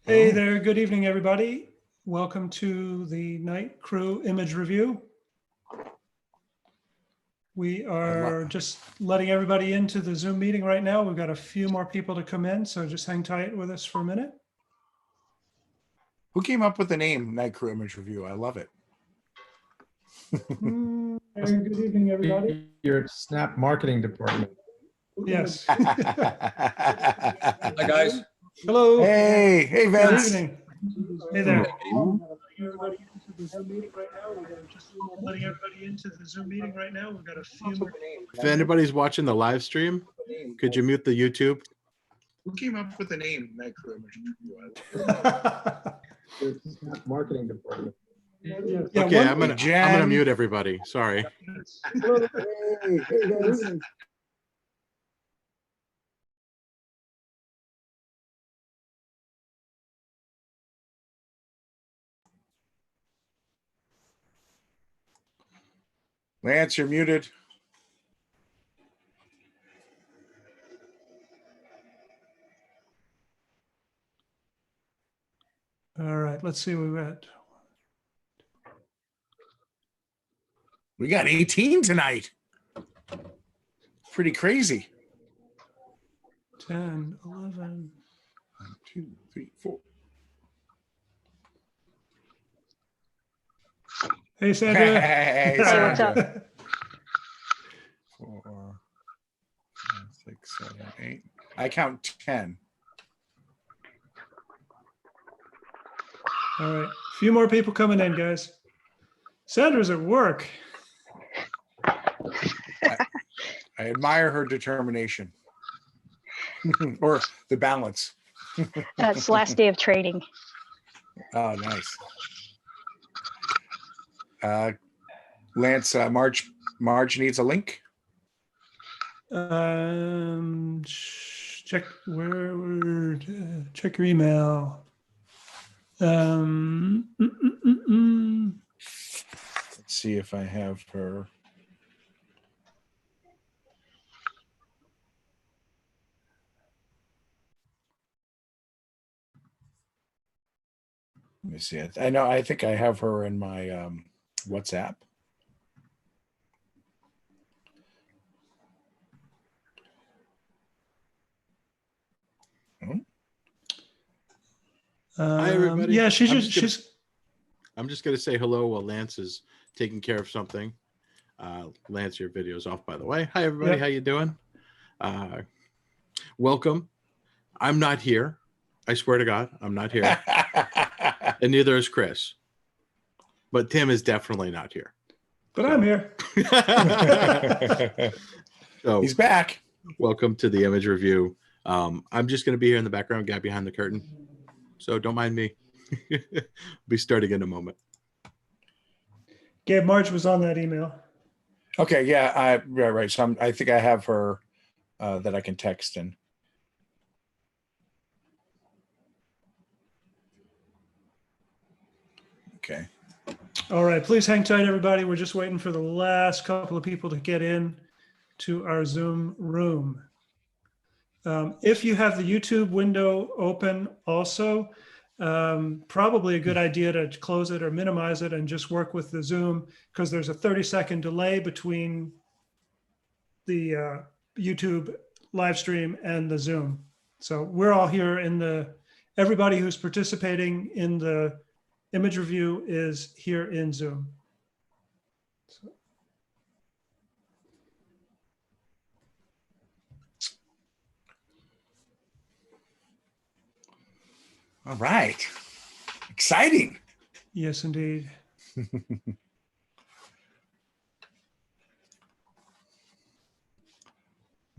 Hey there, good evening, everybody. Welcome to the Night Crew Image Review. We are just letting everybody into the Zoom meeting right now. We've got a few more people to come in, so just hang tight with us for a minute. Who came up with the name Night Crew Image Review? I love it. Good evening, everybody. Your Snap marketing department. Yes. Hi, guys. Hello. Hey Good Vince. evening. Hey there. Everybody into the Zoom meeting right now. We're just letting everybody into the Zoom meeting right now. We've got a few more. If anybody's watching the live stream, could you mute the YouTube? Who came up with the name Night Crew Image Review? Your Snap marketing department. Yeah, Okay, one- I'm gonna mute everybody. Sorry. Lance, you're muted. All right, let's see what we got. We got 18 tonight. Pretty crazy. 10, 11. 1, 2, 3, 4. Hey, Sandra. Hey, Hey, what's up? 4, 5, 6, 7, 8. I count 10. All right, a few more people coming in, guys. Sandra's at work. I admire her determination. Or the balance. That's last day of training. Oh, nice. Lance, Marge needs a link. Check check your email. Let's see if I have her. Let me see it. I think I have her in my WhatsApp. Hi, everybody. Yeah, I'm just gonna say hello while Lance is taking care of something. Lance, your video's off, by the way. Hi, everybody. Yep. How you doing? Welcome. I'm not here. I swear to God, I'm not here, and neither is Chris. But Tim is definitely not here. But I'm here. So He's back. welcome to the image review. I'm just going to be here in the background, guy behind the curtain. So don't mind me. Be starting in a moment. Gabe, Marge was on that email. Okay, yeah, right. So I think I have her that I can text in. Okay. All right, please hang tight, everybody. We're just waiting for the last couple of people to get in to our Zoom room. If you have the YouTube window open also, probably a good idea to close it or minimize it and just work with the Zoom, because there's a 30-second delay between the YouTube live stream and the Zoom. So we're all here everybody who's participating in the image review is here in Zoom. So. All right. Exciting. Yes, indeed.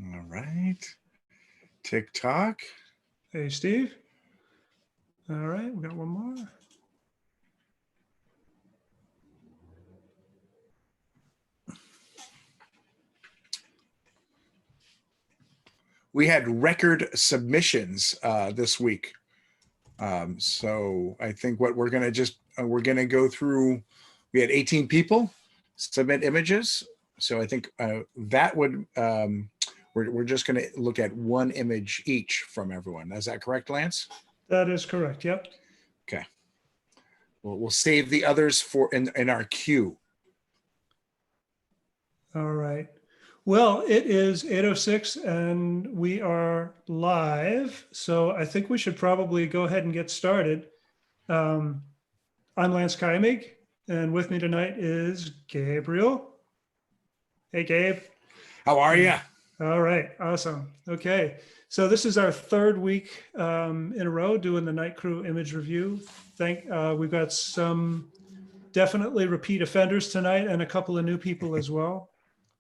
All right. TikTok. Hey, Steve. All right, we got one more. We had record submissions this week. So I think what we're going to go through, we had 18 people submit images. So I think that would, we're just going to look at one image each from everyone. Is that correct, Lance? That is correct. Yep. Okay. We'll save the others for in our queue. All right. Well, it is 8:06 and we are live. So I think we should probably go ahead and get started. I'm Lance Kaimig, and with me tonight is Gabriel. Hey, Gabe. How are you? All right. Awesome. Okay. So this is our third week in a row doing the Night Crew image review. We've got some definitely repeat offenders tonight and a couple of new people as well.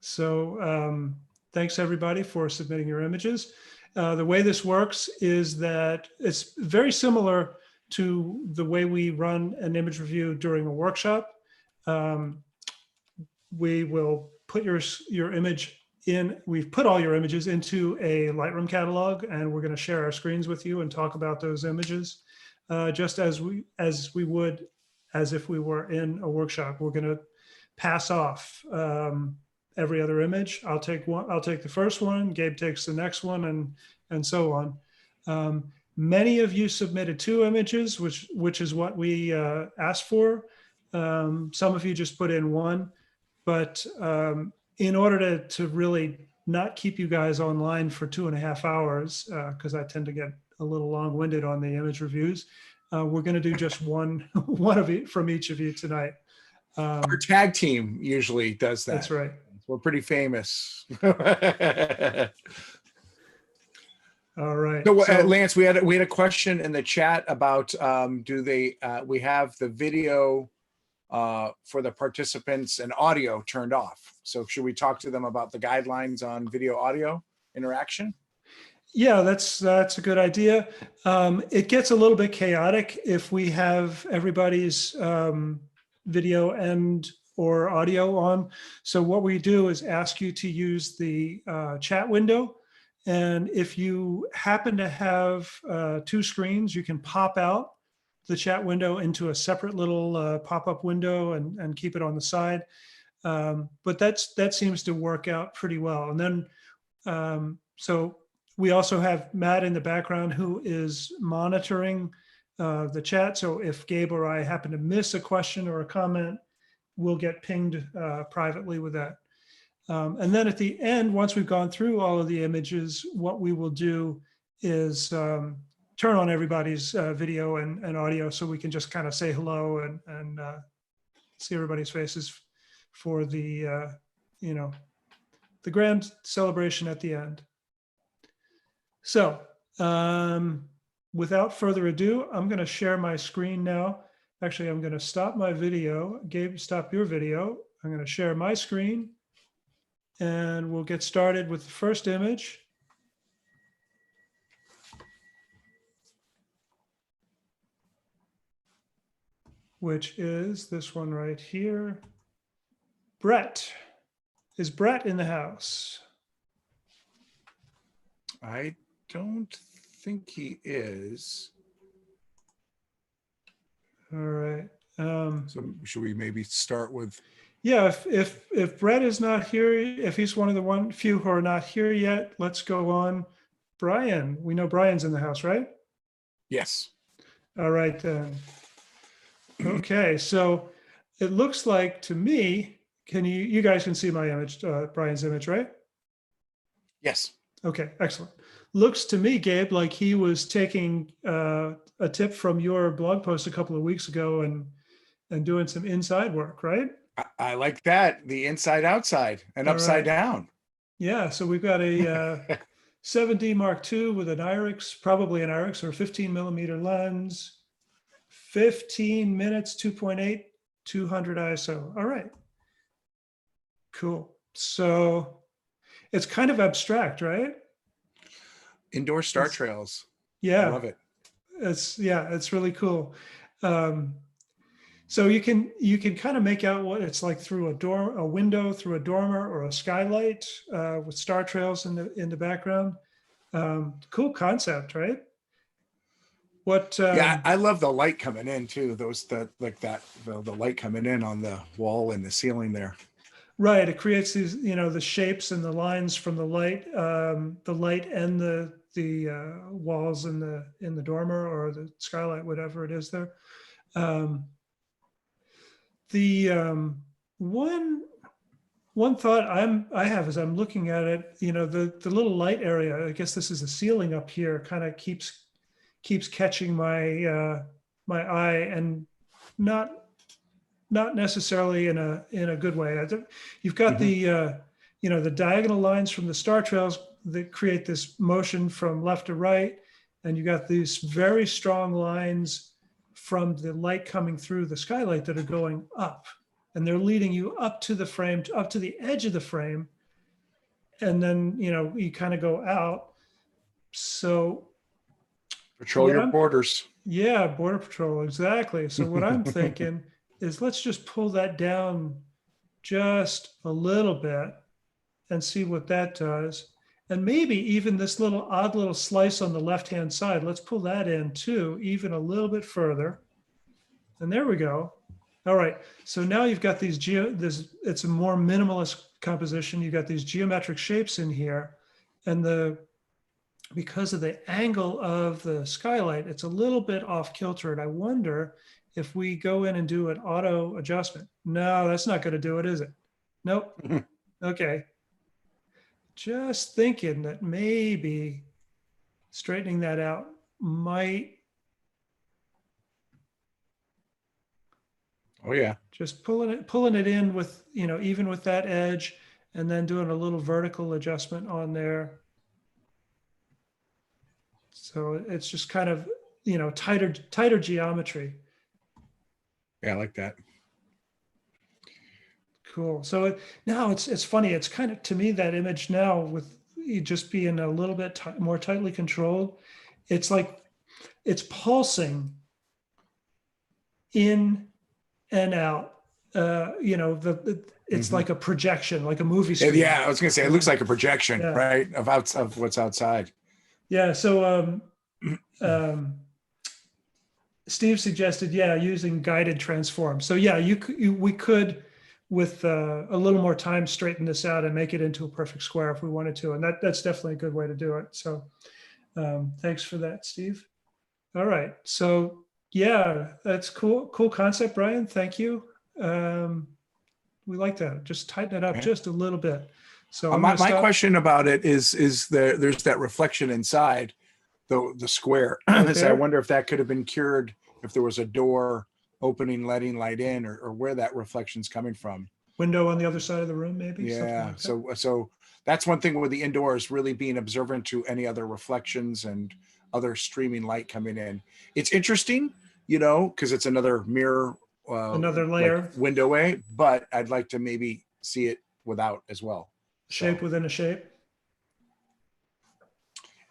So thanks everybody for submitting your images. The way this works is that it's very similar to the way we run an image review during a workshop. We will put your image in, we've put all your images into a Lightroom catalog, and we're going to share our screens with you and talk about those images just as we would as if we were in a workshop. We're going to pass off every other image. I'll take the first one, Gabe takes the next one, and so on. Many of you submitted 2 images, which is what we asked for. Some of you just put in 1, but in order to really not keep you guys online for 2.5 hours, because I tend to get a little long-winded on the image reviews, we're going to do just one of it from each of you tonight. Our tag team usually does that. That's right. We're pretty famous. All right. So, So, Lance, we had a question in the chat about we have the video for the participants and audio turned off. So should we talk to them about the guidelines on video audio interaction? yeah, that's a good idea. It gets a little bit chaotic if we have everybody's video and or audio on. So what we do is ask you to use the chat window. And if you happen to have 2 screens, you can pop out the chat window into a separate little pop-up window and keep it on the side. But that seems to work out pretty well. And then, so we also have Matt in the background who is monitoring the chat. So if Gabe or I happen to miss a question or a comment, we'll get pinged privately with that. And then at the end, once we've gone through all of the images, what we will do is turn on everybody's video and audio so we can just kind of say hello and see everybody's faces for the the grand celebration at the end. So without further ado, I'm going to share my screen now. Actually, I'm going to stop my video. Gabe, stop your video. I'm going to share my screen and we'll get started with the first image. Which is this one right here. Brett. Is Brett in the house? I don't think he is. All right. So should we maybe start with? Yeah, if Brett is not here, if he's one of the few who are not here yet, let's go on. Brian, we know Brian's in the house, right? Yes. All right then. Okay, so it looks like to me, you guys can see my image, Brian's image, right? Yes. Okay, excellent. Looks to me, Gabe, like he was taking a tip from your blog post a couple of weeks ago and doing some inside work, right? I like that. The inside outside and All upside right. down. Yeah, so we've got a 7D Mark II with an IRIX, probably an IRIX or 15 millimeter lens, 15 minutes, 2.8, 200 ISO. All right, cool. So it's kind of abstract, right? Indoor star trails. Yeah, I love it. It's really cool. So you can kind of make out what it's like through a window, through a dormer or a skylight with star trails in the background. Cool concept, right? Yeah, I love the light coming in too. The light coming in on the wall and the ceiling there. Right. It creates these, the shapes and the lines from the light and the walls in the dormer or the skylight, whatever it is there. The one thought I have as I'm looking at it, the little light area. I guess this is the ceiling up here. Kind of keeps catching my my eye, and not necessarily in a good way. You've got the the diagonal lines from the star trails that create this motion from left to right, and you got these very strong lines from the light coming through the skylight that are going up, and they're leading you up to the frame, up to the edge of the frame, and then you kind of go out. So Patrol your borders. Yeah, border patrol, exactly. So what I'm thinking is let's just pull that down just a little bit and see what that does. And maybe even this odd little slice on the left-hand side, let's pull that in too, even a little bit further. And there we go. All right, so now you've got it's a more minimalist composition. You've got these geometric shapes in here, and because of the angle of the skylight, it's a little bit off kilter. And I wonder if we go in and do an auto adjustment. No, that's not going to do it, is it? Nope. Okay. Just thinking that maybe straightening that out might. Oh yeah. Just pulling it in with, even with that edge, and then doing a little vertical adjustment on there. So it's just kind of, tighter geometry. Yeah, I like that. Cool. So now it's funny. It's kind of, to me, that image now with it just being a little bit more tightly controlled, it's like it's pulsing in and out. It's like a projection, like a movie screen. Yeah, I was gonna say it looks like a projection, Yeah. right, of what's outside. Yeah. So Steve suggested, using guided transform. So yeah, we could, with a little more time, straighten this out and make it into a perfect square if we wanted to. And that's definitely a good way to do it. So thanks for that, Steve. All right. So yeah, that's cool. Cool concept, Brian. Thank you. We like that. Just tighten it up just a little bit. So my question about it is there's that reflection inside the square. Right So I wonder if that could have been cured if there was a door opening, letting light in, or where that reflection's coming from. Window on the other side of the room, maybe. Yeah. Something like that. So that's one thing with the indoors, really being observant to any other reflections and other streaming light coming in. It's interesting, because it's another mirror, Another layer, like window way, but I'd like to maybe see it without as well. shape within a shape.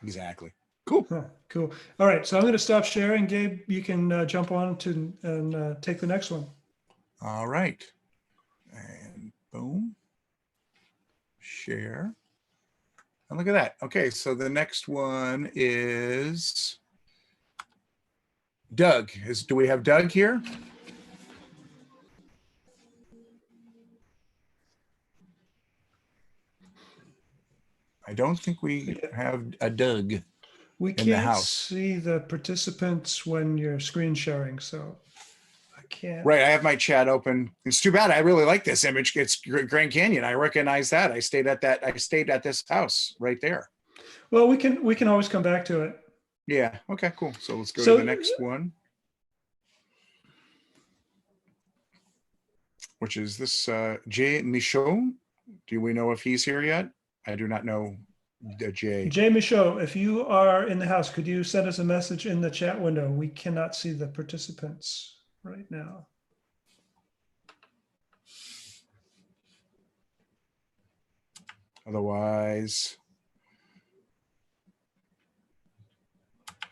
Exactly. Cool. Huh, cool. All right. So I'm going to stop sharing. Gabe, you can jump on and take the next one. All right. And boom. Share. And look at that. Okay. So the next one is Doug. Do we have Doug here? I don't think we have a Doug. We in the can't house. see the participants when you're screen sharing, so I can't. Right. I have my chat open. It's too bad. I really like this image. It's Grand Canyon. I recognize that. I stayed at this house right there. Well, we can always come back to it. Yeah. Okay, cool. So let's go So- to the next one. Which is this Jay Michaud. Do we know if he's here yet? I do not know Jay. Jay Michaud, if you are in the house, could you send us a message in the chat window? We cannot see the participants right now. Otherwise,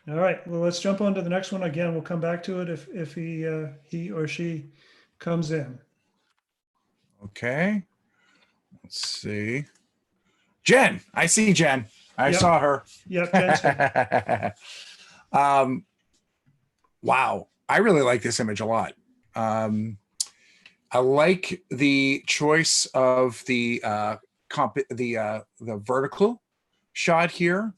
All right. Well, let's jump on to the next one. Again, we'll come back to it if he or she comes in. okay. Let's see. Jen, I see Jen. I Yep. saw her. Yep. Jen's here. Wow. I really like this image a lot. I like the choice of the vertical shot here.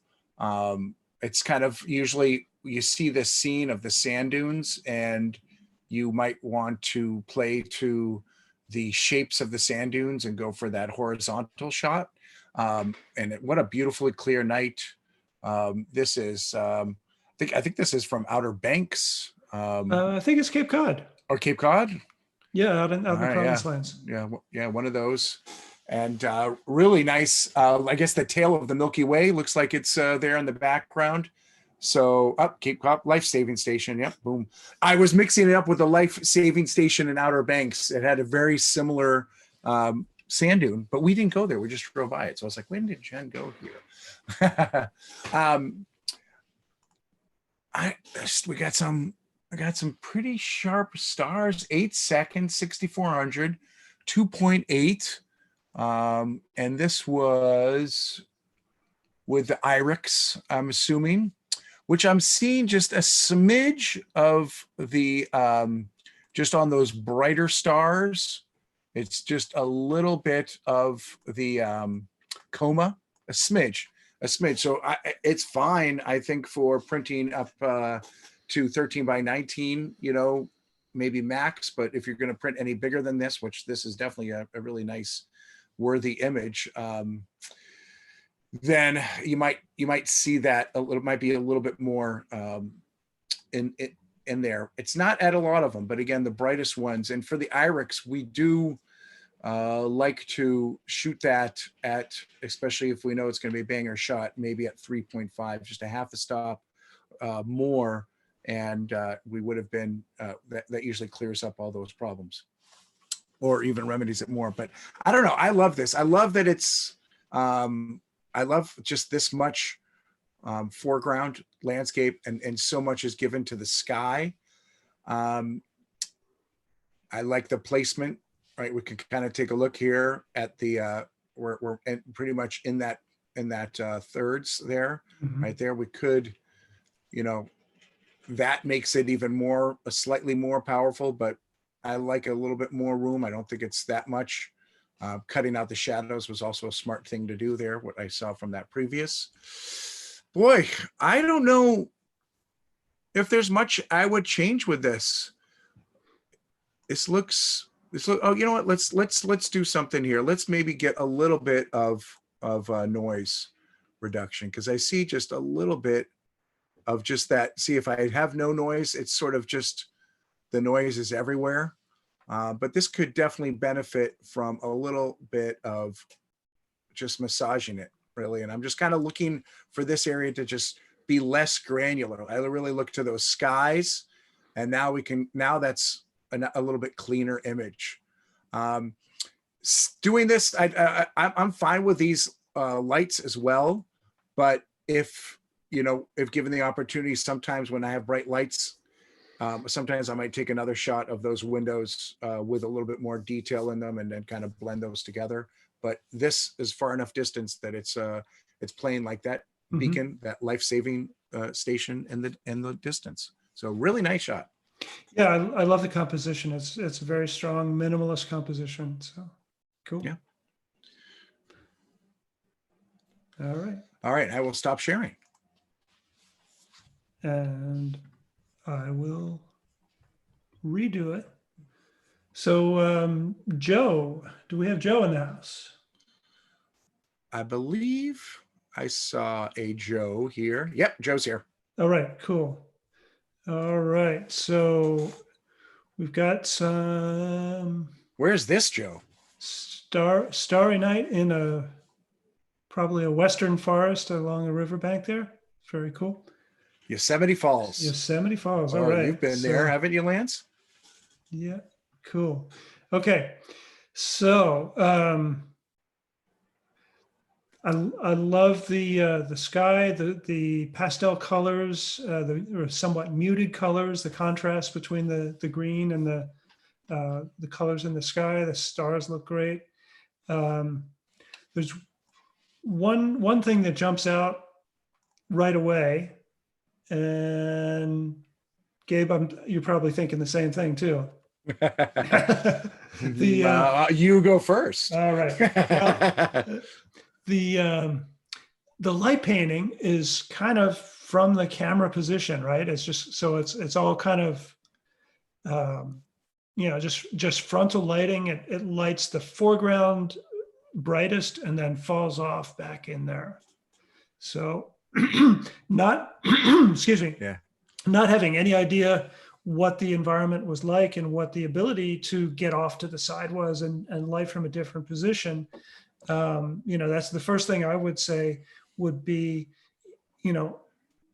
It's kind of usually you see this scene of the sand dunes, and you might want to play to the shapes of the sand dunes and go for that horizontal shot. What a beautifully clear night. This is, I think this is from Outer Banks, I think it's Cape Cod. or Cape Cod. Yeah, out in the Alright, Province Lands. Yeah, one of those. And really nice. I guess the tail of the Milky Way looks like it's there in the background. So up Cape Cod life saving station. Yep, boom. I was mixing it up with the life saving station in Outer Banks. It had a very similar sand dune, but we didn't go there. We just drove by it. So I was like, when did Jen go here? I got some pretty sharp stars. 8 seconds, 6,400, 2.8. And this was with the Irix, I'm assuming, which I'm seeing just a smidge of the, just on those brighter stars. It's just a little bit of the coma, a smidge. So it's fine, I think, for printing up to 13 by 19, maybe max. But if you're going to print any bigger than this, which this is definitely a really nice, worthy image, then you might see that might be a little bit more in there. It's not at a lot of them, but again, the brightest ones. And for the Irix, we do like to shoot that at, especially if we know it's going to be a banger shot, maybe at 3.5, just a half a stop more, and we would have been that usually clears up all those problems, or even remedies it more. But I don't know. I love this. I love that it's. I love just this much foreground landscape, and so much is given to the sky. I like the placement. Right, we can kind of take a look here at the we're pretty much in that thirds there, right there. We could, that makes it even more slightly more powerful, but I like a little bit more room. I don't think it's that much. Cutting out the shadows was also a smart thing to do there. What I saw from that previous. Boy, I don't know if there's much I would change with this. Oh, you know what? Let's do something here. Let's maybe get a little bit of noise reduction, because I see just a little bit of just that. See, if I have no noise, it's sort of just the noise is everywhere. But this could definitely benefit from a little bit of just massaging it, really. And I'm just kind of looking for this area to just be less granular. I really look to those skies, and now that's a little bit cleaner image. Doing this, I'm fine with these lights as well. But if given the opportunity, sometimes when I have bright lights, sometimes I might take another shot of those windows with a little bit more detail in them, and then kind of blend those together. But this is far enough distance that it's playing like that beacon, that life-saving station in the distance. So really nice shot. Yeah, I love the composition. It's a very strong minimalist composition. So cool. Yeah. All right. I will stop sharing. And I will redo it. So Joe, do we have Joe in the house? I believe I saw a Joe here. Yep, Joe's here. All right, cool. All right, so we've got some. Where's this Joe? Starry night in probably a western forest along a riverbank there. Very cool. Yosemite Falls. Yosemite Falls. All right. You've been there, haven't you, Lance? Yeah, cool. Okay, so I love the sky, the pastel colors, the somewhat muted colors, the contrast between the green and the colors in the sky. The stars look great. There's one thing that jumps out right away, and Gabe, you're probably thinking the same thing too. You go first. All right. Well, the light painting is kind of from the camera position, right? It's just so it's all kind of just frontal lighting. It lights the foreground brightest and then falls off back in there. So not excuse me, Yeah. not having any idea what the environment was like and what the ability to get off to the side was and light from a different position. That's the first thing I would say would be,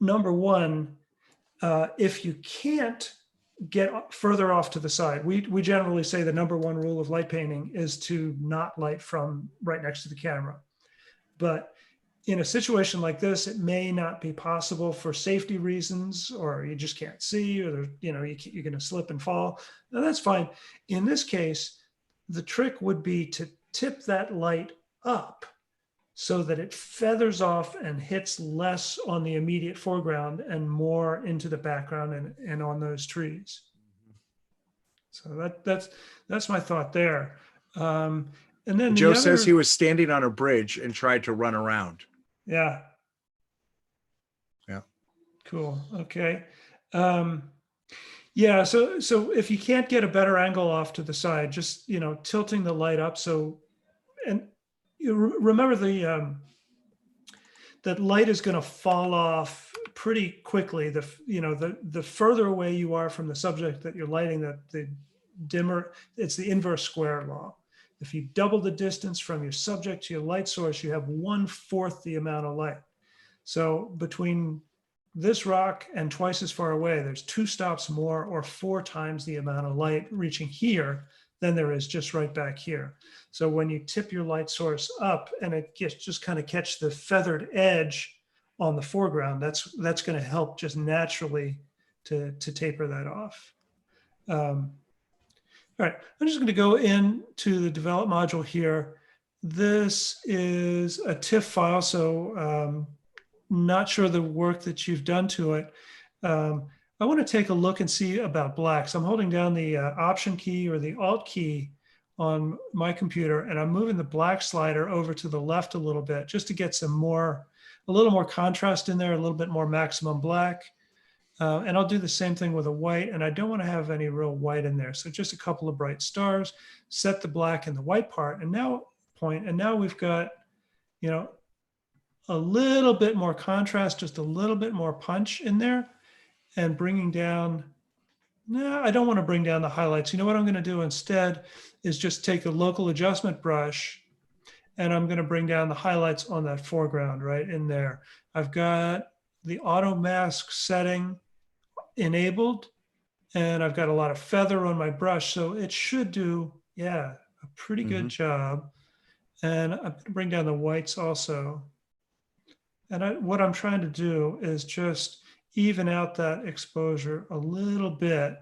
number one, if you can't get further off to the side, we generally say the number one rule of light painting is to not light from right next to the camera. But in a situation like this, it may not be possible for safety reasons, or you just can't see, or you're going to slip and fall. Now, that's fine. In this case, the trick would be to tip that light up so that it feathers off and hits less on the immediate foreground and more into the background and on those trees. So that's my thought there. And then Joe says he was standing on a bridge and tried to run around. Yeah. Yeah. Cool. Okay. Yeah. So if you can't get a better angle off to the side, just, tilting the light up. So, and you remember that light is going to fall off pretty quickly. The further away you are from the subject that you're lighting, the dimmer, it's the inverse square law. If you double the distance from your subject to your light source, you have 1/4 the amount of light. So between this rock and twice as far away, there's 2 stops more or 4 times the amount of light reaching here than there is just right back here. So when you tip your light source up and it just kind of catch the feathered edge on the foreground, that's going to help just naturally to taper that off. All right, I'm just going to go into the develop module here. This is a TIFF file, so not sure the work that you've done to it. I want to take a look and see about blacks. I'm holding down the Option key or the Alt key on my computer, and I'm moving the black slider over to the left a little bit just to get a little more contrast in there, a little bit more maximum black. And I'll do the same thing with a white, and I don't want to have any real white in there. So just a couple of bright stars, set the black and the white part, and now we've got, a little bit more contrast, just a little bit more punch in there, and bringing down, no, I don't want to bring down the highlights. You know what I'm going to do instead is just take a local adjustment brush, and I'm going to bring down the highlights on that foreground right in there. I've got the auto mask setting enabled, and I've got a lot of feather on my brush, so it should do, a pretty good job. And I'm going to bring down the whites also. And what I'm trying to do is just even out that exposure a little bit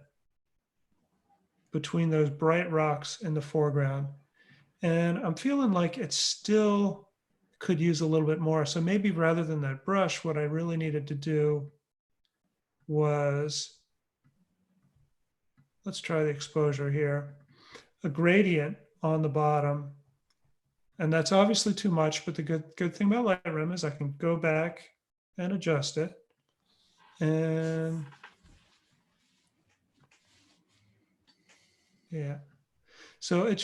between those bright rocks in the foreground. And I'm feeling like it still could use a little bit more. So maybe rather than that brush, what I really needed to do was, let's try the exposure here, a gradient on the bottom. And that's obviously too much, but the good thing about Lightroom is I can go back and adjust it. And yeah, so it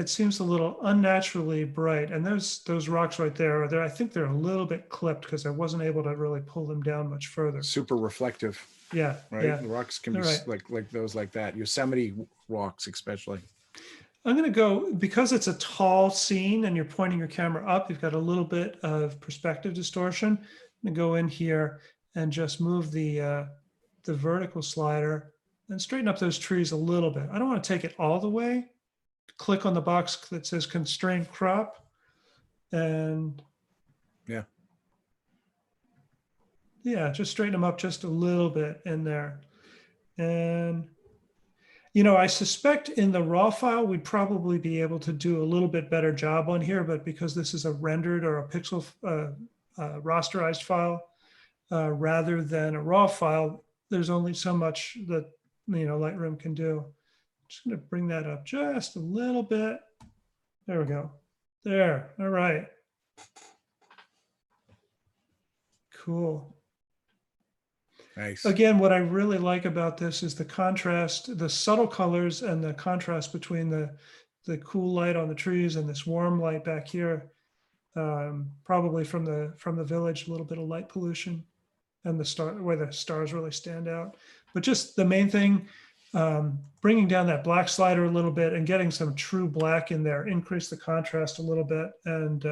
seems a little unnaturally bright. And those rocks right there, I think they're a little bit clipped because I wasn't able to really pull them down much further. Super reflective. Yeah. Right. Yeah. The rocks can be right. like those like that. Yosemite rocks, especially. I'm going to go, because it's a tall scene and you're pointing your camera up, you've got a little bit of perspective distortion. I'm going to go in here and just move the vertical slider and straighten up those trees a little bit. I don't want to take it all the way. Click on the box that says constrain crop. And just straighten them up just a little bit in there. And I suspect in the raw file, we'd probably be able to do a little bit better job on here, but because this is a rendered or a pixel rasterized file rather than a raw file, there's only so much that, Lightroom can do. Just going to bring that up just a little bit. There we go. There. All right. Cool. Nice. Again, what I really like about this is the contrast, the subtle colors and the contrast between the cool light on the trees and this warm light back here. Probably from the village, a little bit of light pollution and the star where the stars really stand out. But just the main thing, bringing down that black slider a little bit and getting some true black in there, increase the contrast a little bit. And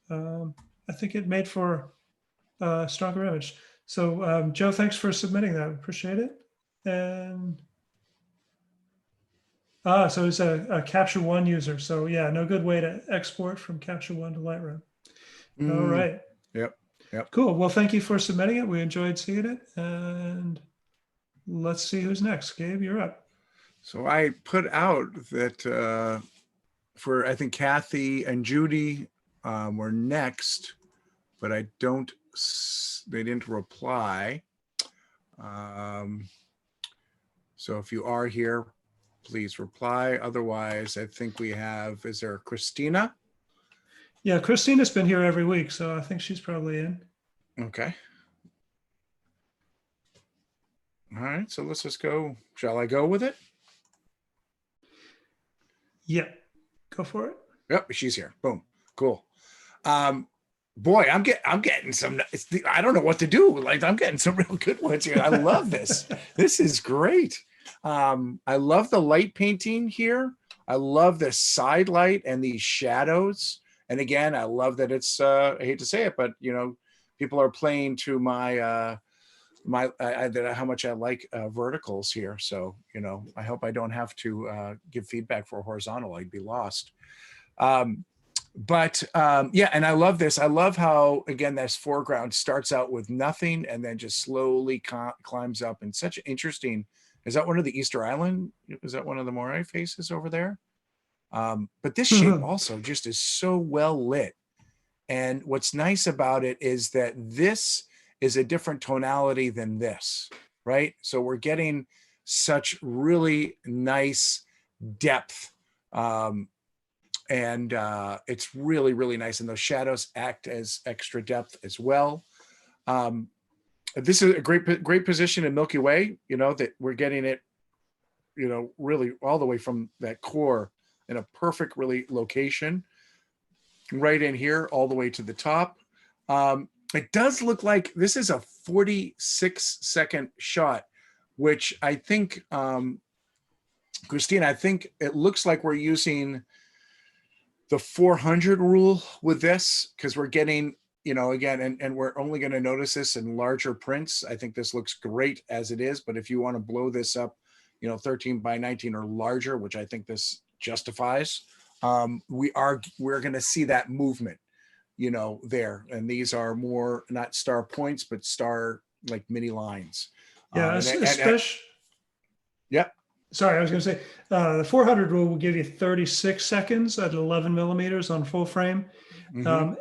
I think it made for a stronger image. So Joe, thanks for submitting that. Appreciate it. And so it's a Capture One user. So yeah, no good way to export from Capture One to Lightroom. All right. Yep. Yep. Cool. Well, thank you for submitting it. We enjoyed seeing it. And let's see who's next. Gabe, you're up. So I put out that for, I think Kathy and Judy were next, but I don't, they didn't reply. So if you are here, please reply. Otherwise, I think we have, is there Christina? Yeah, Christina's been here every week, so I think she's probably in. Okay. All right, so let's just go. Shall I go with it? Yeah, go for it. Yep, she's here. Boom. Cool. Boy, I'm getting some. I don't know what to do. Like, I'm getting some real good ones here. I love this. This is great. I love the light painting here. I love the side light and these shadows. And again, I love that it's. I hate to say it, but you know, people are playing to my how much I like verticals here. So you know, I hope I don't have to give feedback for horizontal. I'd be lost. Yeah, and I love this. I love how, again, this foreground starts out with nothing and then just slowly climbs up. And such interesting, is that one of the Easter Island? Is that one of the Moray faces over there? But this shape also just is so well lit. And what's nice about it is that this is a different tonality than this, right? So we're getting such really nice depth. And it's really, really nice. And those shadows act as extra depth as well. This is a great position in Milky Way, you know, that we're getting it, you know, really all the way from that core in a perfect really location right in here, all the way to the top. It does look like this is a 46-second shot, which I think, Christine, I think it looks like we're using the 400 rule with this, because we're getting, you know, again, and we're only going to notice this in larger prints. I think this looks great as it is, but if you want to blow this up, you know, 13 by 19 or larger, which I think this justifies, we're going to see that movement, you know, there. And these are more not star points, but star like mini lines. Yeah, especially. Yep. Sorry, I was going to say the 400 rule will give you 36 seconds at 11 millimeters on full frame. Mm-hmm.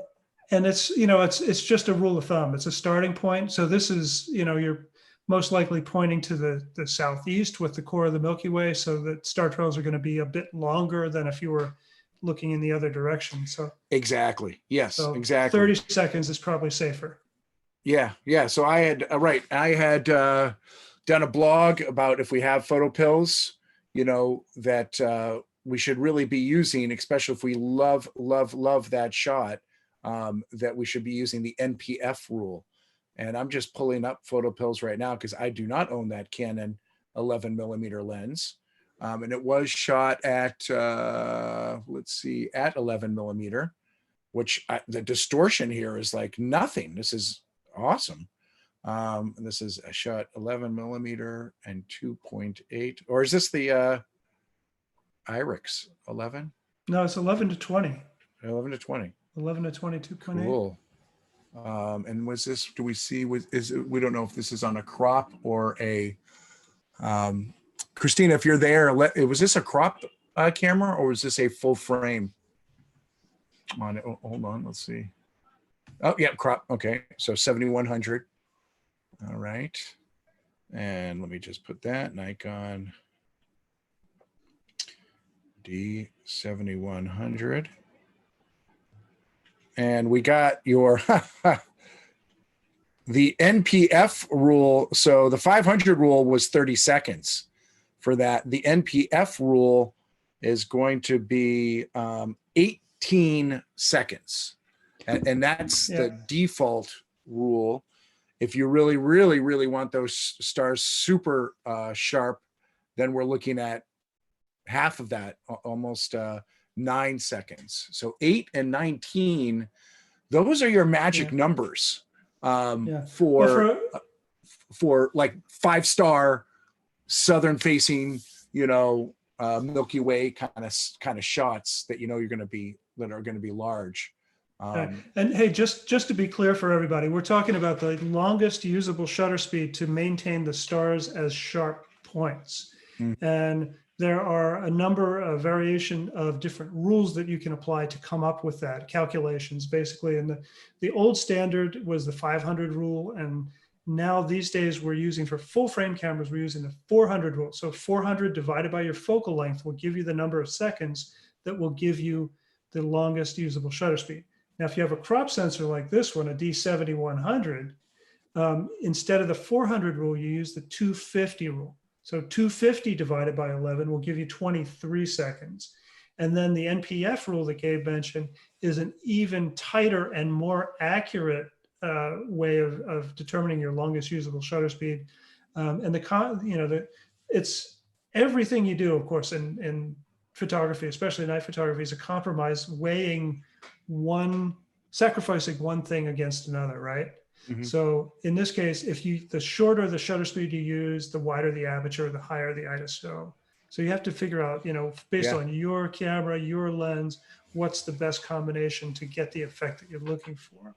And it's, you know, it's just a rule of thumb. It's a starting point. So this is, you know, you're most likely pointing to the southeast with the core of the Milky Way. So that star trails are going to be a bit longer than if you were looking in the other direction. So exactly. Yes, so exactly. 30 seconds is probably safer. Yeah. Yeah. So I had, I had done a blog about if we have photo pills, you know, that we should really be using, especially if we love that shot, that we should be using the NPF rule. And I'm just pulling up photo pills right now because I do not own that Canon 11 millimeter lens. And it was shot at, let's see, at 11 millimeter, which the distortion here is like nothing. This is awesome. And this is a shot 11 millimeter and 2.8, or is this the IRIX 11? No, it's 11 to 20. 11 to 20. 11 to 22.8. Cool. And was this, do we see, we don't know if this is on a crop or a, Christina, if you're there, was this a crop camera or was this a full frame on it? Oh, hold on, let's see. Oh yeah, crop. Okay, so 7100. All right. And let me just put that Nikon D7100. And we got your the NPF rule. So the 500 rule was 30 seconds for that. The NPF rule is going to be 18 seconds. And that's the default rule. If you really, really, really want those stars super sharp, then we're looking at half of that, almost 9 seconds. So 8 and 19, those are your magic numbers for like 5-star southern facing, Milky Way kind of shots that you're going to be large. And hey, just to be clear for everybody, we're talking about the longest usable shutter speed to maintain the stars as sharp points. And there are a number of variation of different rules that you can apply to come up with that calculations, basically. And the old standard was the 500 rule. And now these days we're using, for full frame cameras, we're using the 400 rule. So 400 divided by your focal length will give you the number of seconds that will give you the longest usable shutter speed. Now, if you have a crop sensor like this one, a D7100, instead of the 400 rule, you use the 250 rule. So 250 divided by 11 will give you 23 seconds. And then the NPF rule that Gabe mentioned is an even tighter and more accurate way of determining your longest usable shutter speed. And it's everything you do, of course, in photography, especially night photography, is a compromise, sacrificing one thing against another, right? So in this case, the shorter the shutter speed you use, the wider the aperture, the higher the ISO. So you have to figure out, based on your camera, your lens, what's the best combination to get the effect that you're looking for.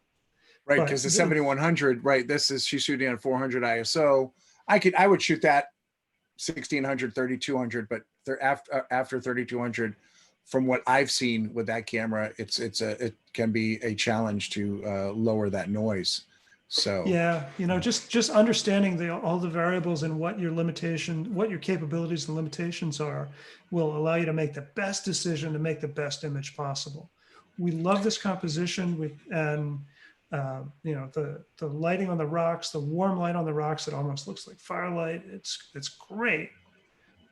Right, because the 7100, right, she's shooting at 400 ISO. I would shoot that 1600, 3200, but after 3200, from what I've seen with that camera, it can be a challenge to lower that noise. So just understanding all the variables and what your capabilities and limitations are will allow you to make the best decision to make the best image possible. We love this composition and the lighting on the rocks, the warm light on the rocks, it almost looks like firelight. It's great.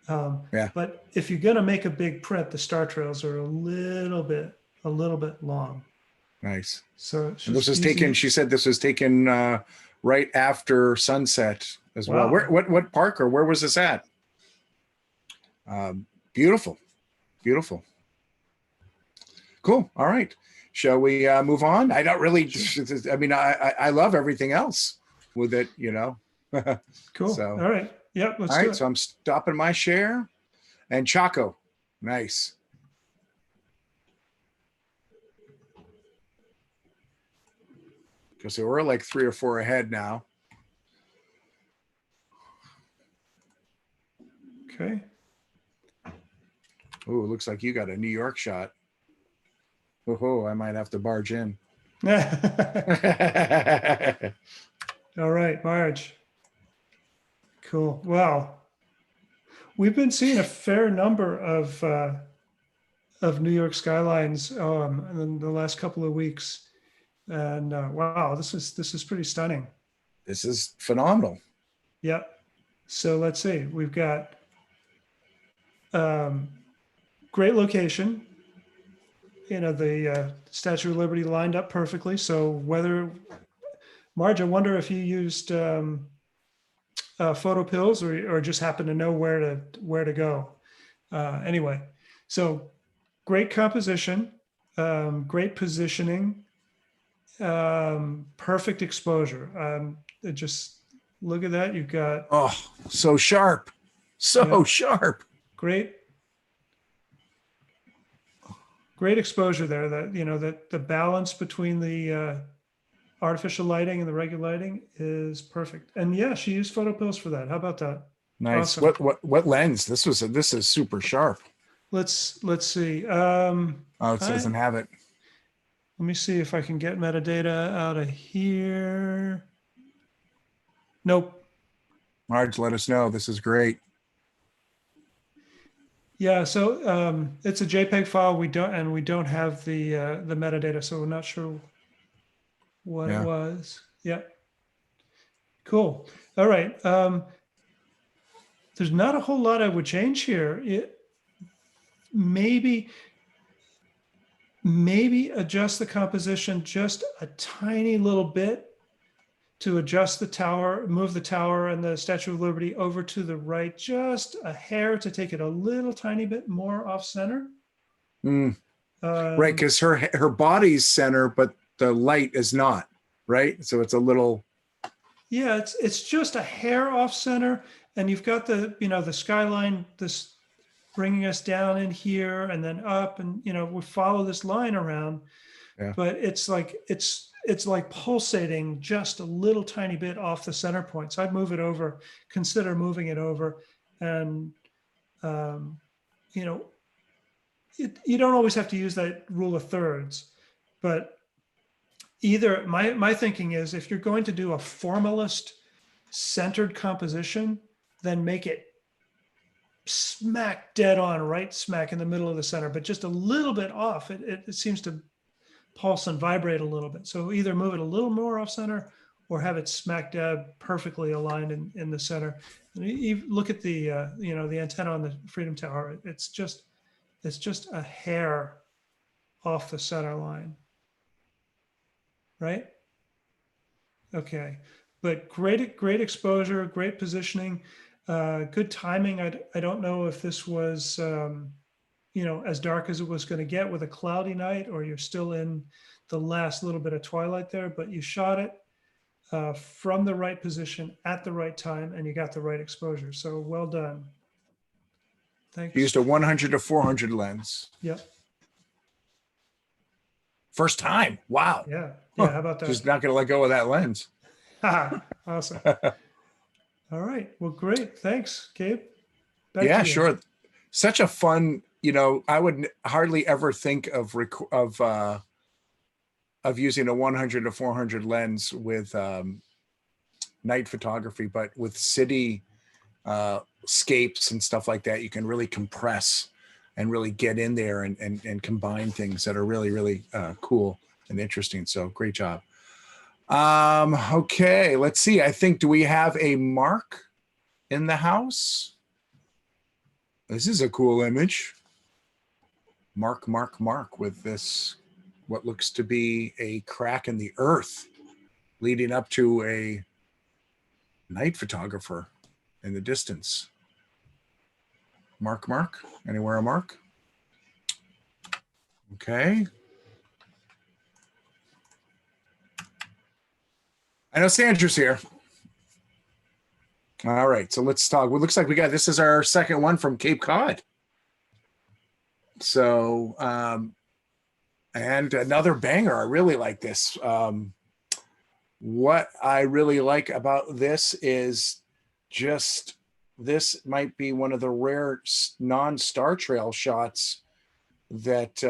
But if you're going to make a big print, the star trails are a little bit long. Nice. So she said this was taken right after sunset as well. What park or where was this at? Beautiful. Cool. All right. Shall we move on? I don't really, I love everything else with it, Cool. So, all right. Yep. All right. So I'm stopping my share and Chaco. Nice. Because we're like 3 or 4 ahead now. Okay. Oh, looks like you got a New York shot. Oh, I might have to barge in. All right, Marge. Cool. Well, we've been seeing a fair number of New York skylines in the last couple of weeks. And wow, this is pretty stunning. This is phenomenal. Yep. So let's see. We've got great location. The Statue of Liberty lined up perfectly. So Marge, I wonder if you used photo pills or just happened to know where to go. Anyway, so great composition, great positioning. Perfect exposure. Just look at that. You've got so sharp, sharp. Great exposure there. That the balance between the artificial lighting and the regular lighting is perfect. And yeah, she used photo pills for that. How about that? Nice. Awesome. What lens? This is super sharp. Let's see. It doesn't have it. Let me see if I can get metadata out of here. Nope. Marge, let us know. This is great. Yeah, so it's a JPEG file. We don't have the metadata, so we're not sure what it Yeah. was. Yeah, cool. All right. There's not a whole lot I would change here. Maybe adjust the composition just a tiny little bit to adjust the tower, move the tower and the Statue of Liberty over to the right, just a hair to take it a little tiny bit more off center. Mm, right, because her body's center, but the light is not, right? So it's a little. Yeah, it's just a hair off center, and you've got the the skyline, this bringing us down in here and then up, and we follow this line around. Yeah. But it's like pulsating just a little tiny bit off the center point. So I'd move it over, consider moving it over, and you don't always have to use that rule of thirds, but either my thinking is if you're going to do a formalist centered composition, then make it smack dead on, right smack in the middle of the center, but just a little bit off. It seems to pulse and vibrate a little bit. So either move it a little more off center or have it smack dab perfectly aligned in the center. And you look at the the antenna on the Freedom Tower. It's just a hair off the center line, right? Okay, but great exposure, great positioning, good timing. I don't know if this was as dark as it was going to get with a cloudy night, or you're still in the last little bit of twilight there, but you shot it from the right position at the right time, and you got the right exposure. So well done. Thanks. Used a 100 to 400 lens. Yep. First time. Wow. Yeah. Yeah. How about that? Just not going to let go of that lens. Awesome. All right. Well, great. Thanks, Gabe. Back Yeah, to you. sure. Such a fun, I would hardly ever think of using a 100 to 400 lens with night photography, but with city scapes and stuff like that, you can really compress and really get in there and combine things that are really, really cool and interesting. So great job. Okay, let's see. I think, do we have a Mark in the house? This is a cool image. Mark with this, what looks to be a crack in the earth leading up to a night photographer in the distance. Mark, anywhere a Mark? Okay. I know Sandra's here. All right, so let's talk. Well, it looks like this is our second one from Cape Cod. So, and another banger. I really like this. What I really like about this is just, this might be one of the rare non-Star Trail shots that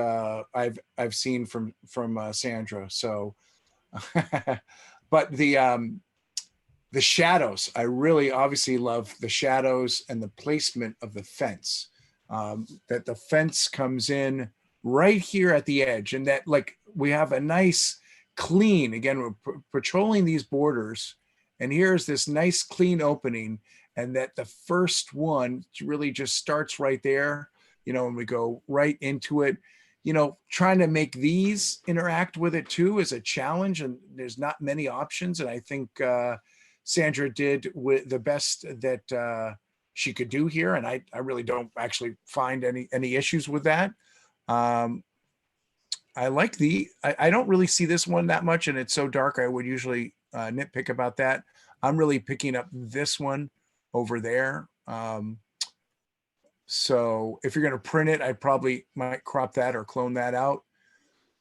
I've seen from Sandra. So, but the shadows, I really obviously love the shadows and the placement of the fence. That the fence comes in right here at the edge, and that like we have a nice clean, again, we're patrolling these borders, and here's this nice clean opening, and that the first one really just starts right there, and we go right into it. Trying to make these interact with it too is a challenge, and there's not many options, and I think Sandra did with the best that she could do here, and I really don't actually find any issues with that. I like I don't really see this one that much, and it's so dark I would usually nitpick about that. I'm really picking up this one over there. So if you're going to print it, I probably might crop that or clone that out.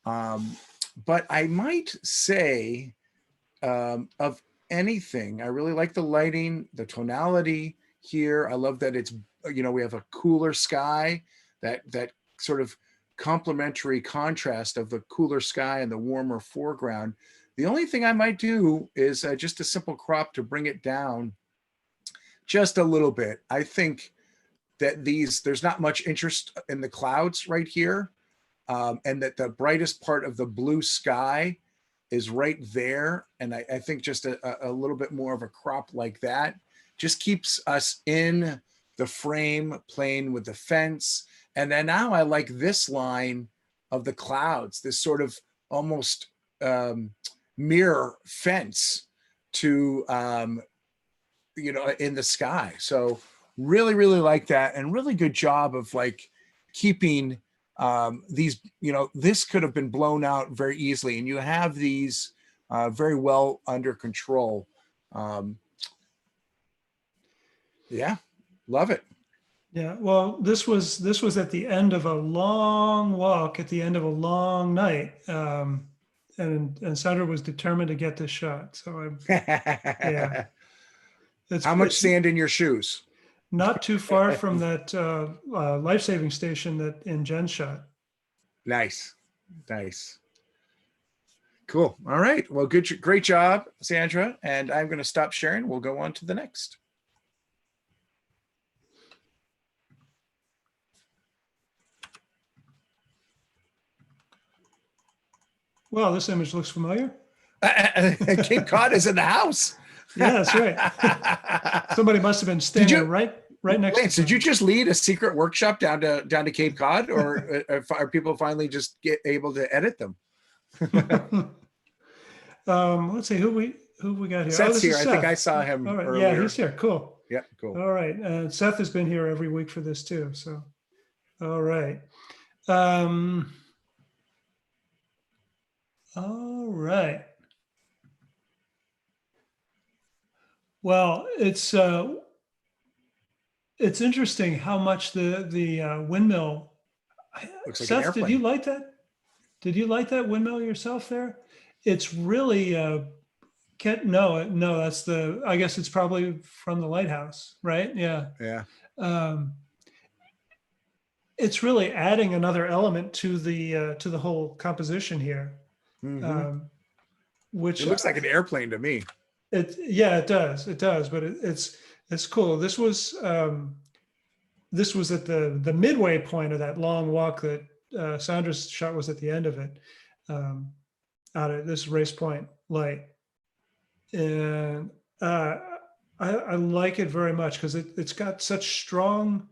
But I might say of anything, I really like the lighting, the tonality here. I love that it's, we have a cooler sky, that sort of complementary contrast of the cooler sky and the warmer foreground. The only thing I might do is just a simple crop to bring it down just a little bit. I think that there's not much interest in the clouds right here. And that the brightest part of the blue sky is right there. And I think just a little bit more of a crop like that just keeps us in the frame, playing with the fence. And then now I like this line of the clouds, this sort of almost mirror fence to, in the sky. So really, really like that, and really good job of like keeping these, this could have been blown out very easily, and you have these very well under control. Yeah, love it. Yeah, well, this was at the end of a long walk, at the end of a long night, and Sandra was determined to get this shot. So yeah, How much it's sand in your shoes? not too far from that life-saving station that in Jen's shot. Nice. Cool. All right. Well, great job, Sandra. And I'm going to stop sharing. We'll go on to the next. Well, this image looks familiar. Cape Cod is in the house. Yeah, that's right. Somebody must have been standing right next Lance, to did you just lead a secret workshop down to Cape Cod, or are people finally just able to edit them? Let's see who we got here. Seth's this here. is I Seth. think I saw him All right. earlier. Yeah, he's here. Cool. Yeah, cool. All right. Seth has been here every week for this too. So, all right. All right. Well, it's interesting how much the windmill. Looks like Seth, an airplane. did you like that? Did you like that windmill yourself there? It's really no, that's I guess it's probably from the lighthouse, right? Yeah. Yeah. It's really adding another element to the whole composition here. Mhm. Which It looks like an airplane to me. it does, but it's cool. This was at the midway point of that long walk that Sandra's shot was at the end of it, out at this race point light. And I like it very much because it's got such strong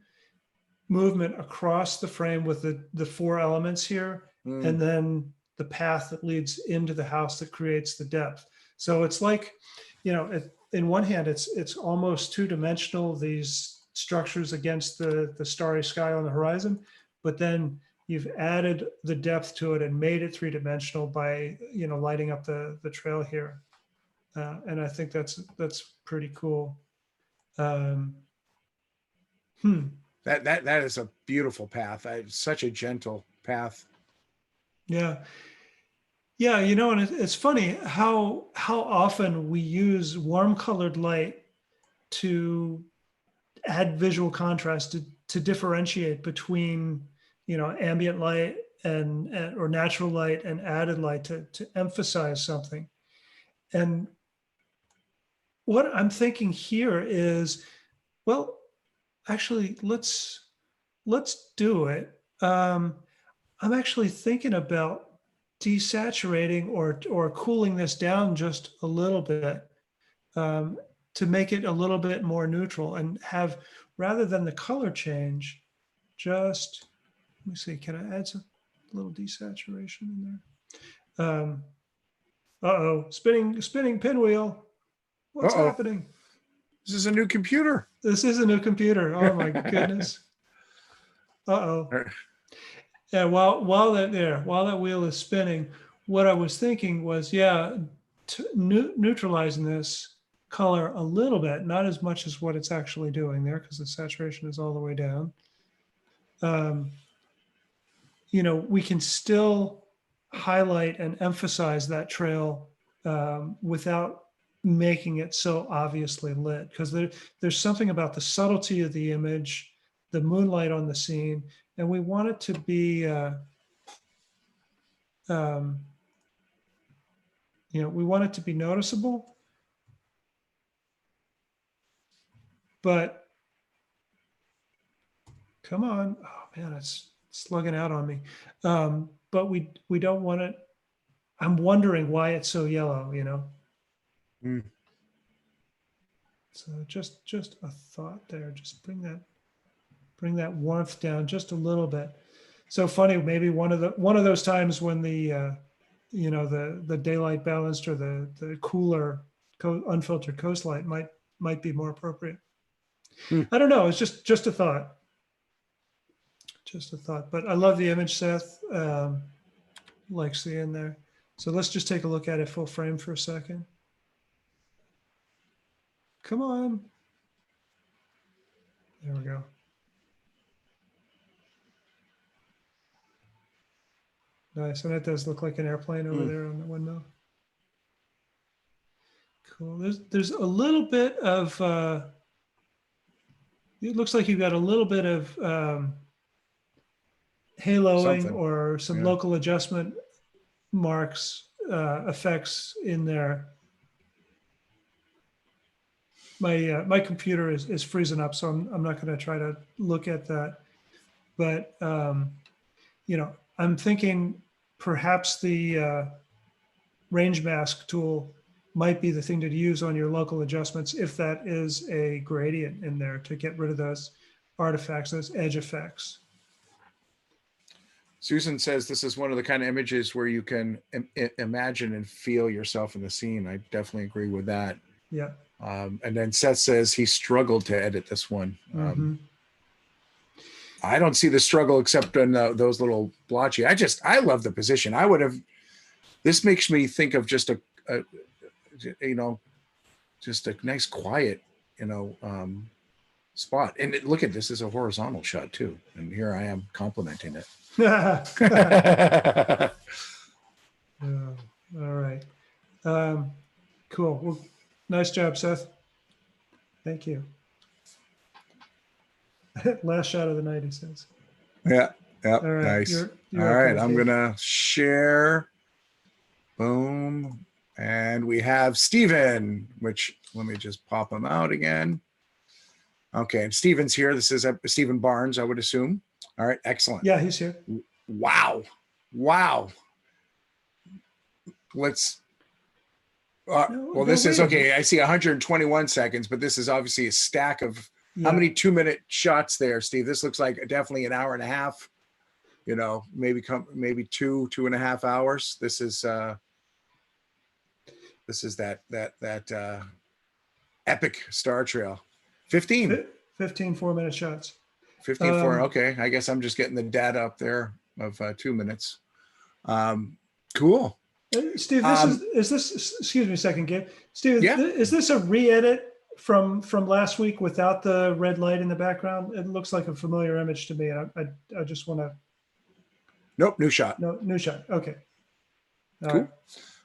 movement across the frame with the four elements here, and then the path that leads into the house that creates the depth. So it's like, in one hand, it's almost two-dimensional, these structures against the starry sky on the horizon, but then you've added the depth to it and made it three-dimensional by lighting up the trail here. And I think that's pretty cool. That is a beautiful path. Such a gentle path. Yeah. Yeah, and it's funny how often we use warm colored light to add visual contrast to differentiate between ambient light and or natural light and added light to emphasize something. And what I'm thinking here is, well, actually, let's do it. I'm actually thinking about desaturating or cooling this down just a little bit, to make it a little bit more neutral and have, rather than the color change, just, let me see, can I add some little desaturation in there? Uh-oh, spinning pinwheel. What's happening? This is a new computer. This is a new computer. Oh my goodness. Uh-oh. Yeah, while that wheel is spinning, what I was thinking was, neutralizing this color a little bit, not as much as what it's actually doing there, because the saturation is all the way down. We can still highlight and emphasize that trail without making it so obviously lit, because there's something about the subtlety of the image, the moonlight on the scene, and we want it to be we want it to be noticeable, but Come on. Oh man, it's slugging out on me. But we don't want it. I'm wondering why it's so yellow, you know? Mm. So just a thought there. Just bring that warmth down just a little bit. So funny, maybe one of those times when the the daylight balanced or the cooler unfiltered coast light might be more appropriate. Hmm. I don't know. It's just a thought. Just a thought. But I love the image, Seth. Like seeing there. So let's just take a look at it full frame for a second. Come on. There we go. Nice. And it does look like an airplane over there on the window. Cool. There's a little bit of it looks like you've got a little bit of haloing Something. or some Yeah. local adjustment marks effects in there. My computer is freezing up, so I'm not going to try to look at that. But I'm thinking perhaps the range mask tool might be the thing to use on your local adjustments if that is a gradient in there to get rid of those artifacts, those edge effects. Susan says this is one of the kind of images where you can imagine and feel yourself in the scene. I definitely agree with that. Yeah. And then Seth says he struggled to edit this one. Mhm. I don't see the struggle except in those little blotchy. I love the position. This makes me think of just a nice quiet, spot. And look at this is a horizontal shot too. And here I am complimenting it. Yeah, all right. Cool. Well, nice job, Seth. Thank you. Last shot of the night, he says. Yeah. All right. Nice. You're All okay, right. I'm Gabe. going to share. Boom. And we have Steven, which let me just pop him out again. Okay. And Steven's here. This is Steven Barnes, I would assume. All right. Excellent. Yeah, he's here. Wow. Let's. Well, this is okay. I see 121 seconds, but this is obviously a stack of how many 2-minute shots there, Steve? This looks like definitely an hour and a half. Maybe 2.5 hours. This is that epic Star Trail. 15 4-minute shots. 54. Okay, I guess I'm just getting the data up there of 2 minutes. Cool. Steve, is this? Excuse me a second, Gabe. Steve, Yeah. Is this a re-edit from last week without the red light in the background? It looks like a familiar image to me. I just want to. Nope, new shot. No, new shot. Okay. All Cool. right.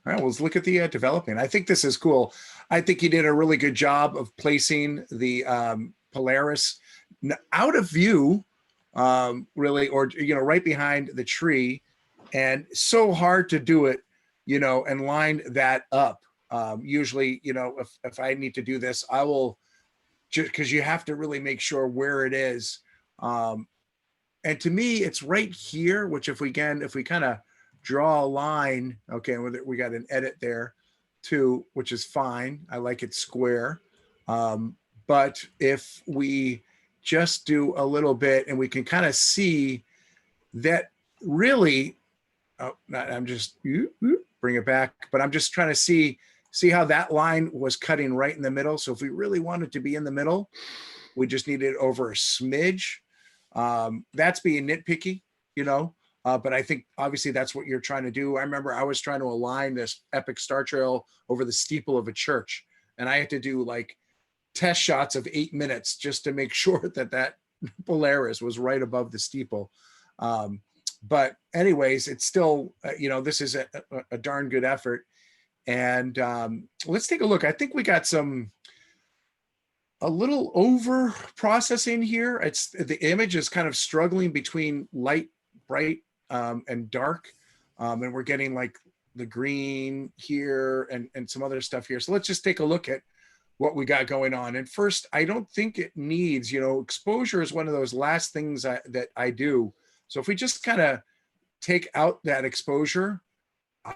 All right, well, let's look at the developing. I think this is cool. I think he did a really good job of placing the Polaris out of view, really, or right behind the tree, and so hard to do it, and line that up. Usually, if I need to do this, I will, just because you have to really make sure where it is. And to me, it's right here, which if we kind of draw a line, okay, we got an edit there too, which is fine. I like it square. But if we just do a little bit and we can kind of see that really, I'm just bring it back, but I'm just trying to see how that line was cutting right in the middle. So if we really wanted to be in the middle, we just need it over a smidge. That's being nitpicky, but I think obviously that's what you're trying to do. I remember I was trying to align this epic Star Trail over the steeple of a church, and I had to do like test shots of 8 minutes just to make sure that Polaris was right above the steeple. But anyways, it's still, this is a darn good effort. And let's take a look. I think we got a little over processing here. It's the image is kind of struggling between light, bright, and dark. And we're getting like the green here and some other stuff here. So let's just take a look at what we got going on. And first, I don't think it needs, exposure is one of those last things that I do. So if we just kind of take out that exposure,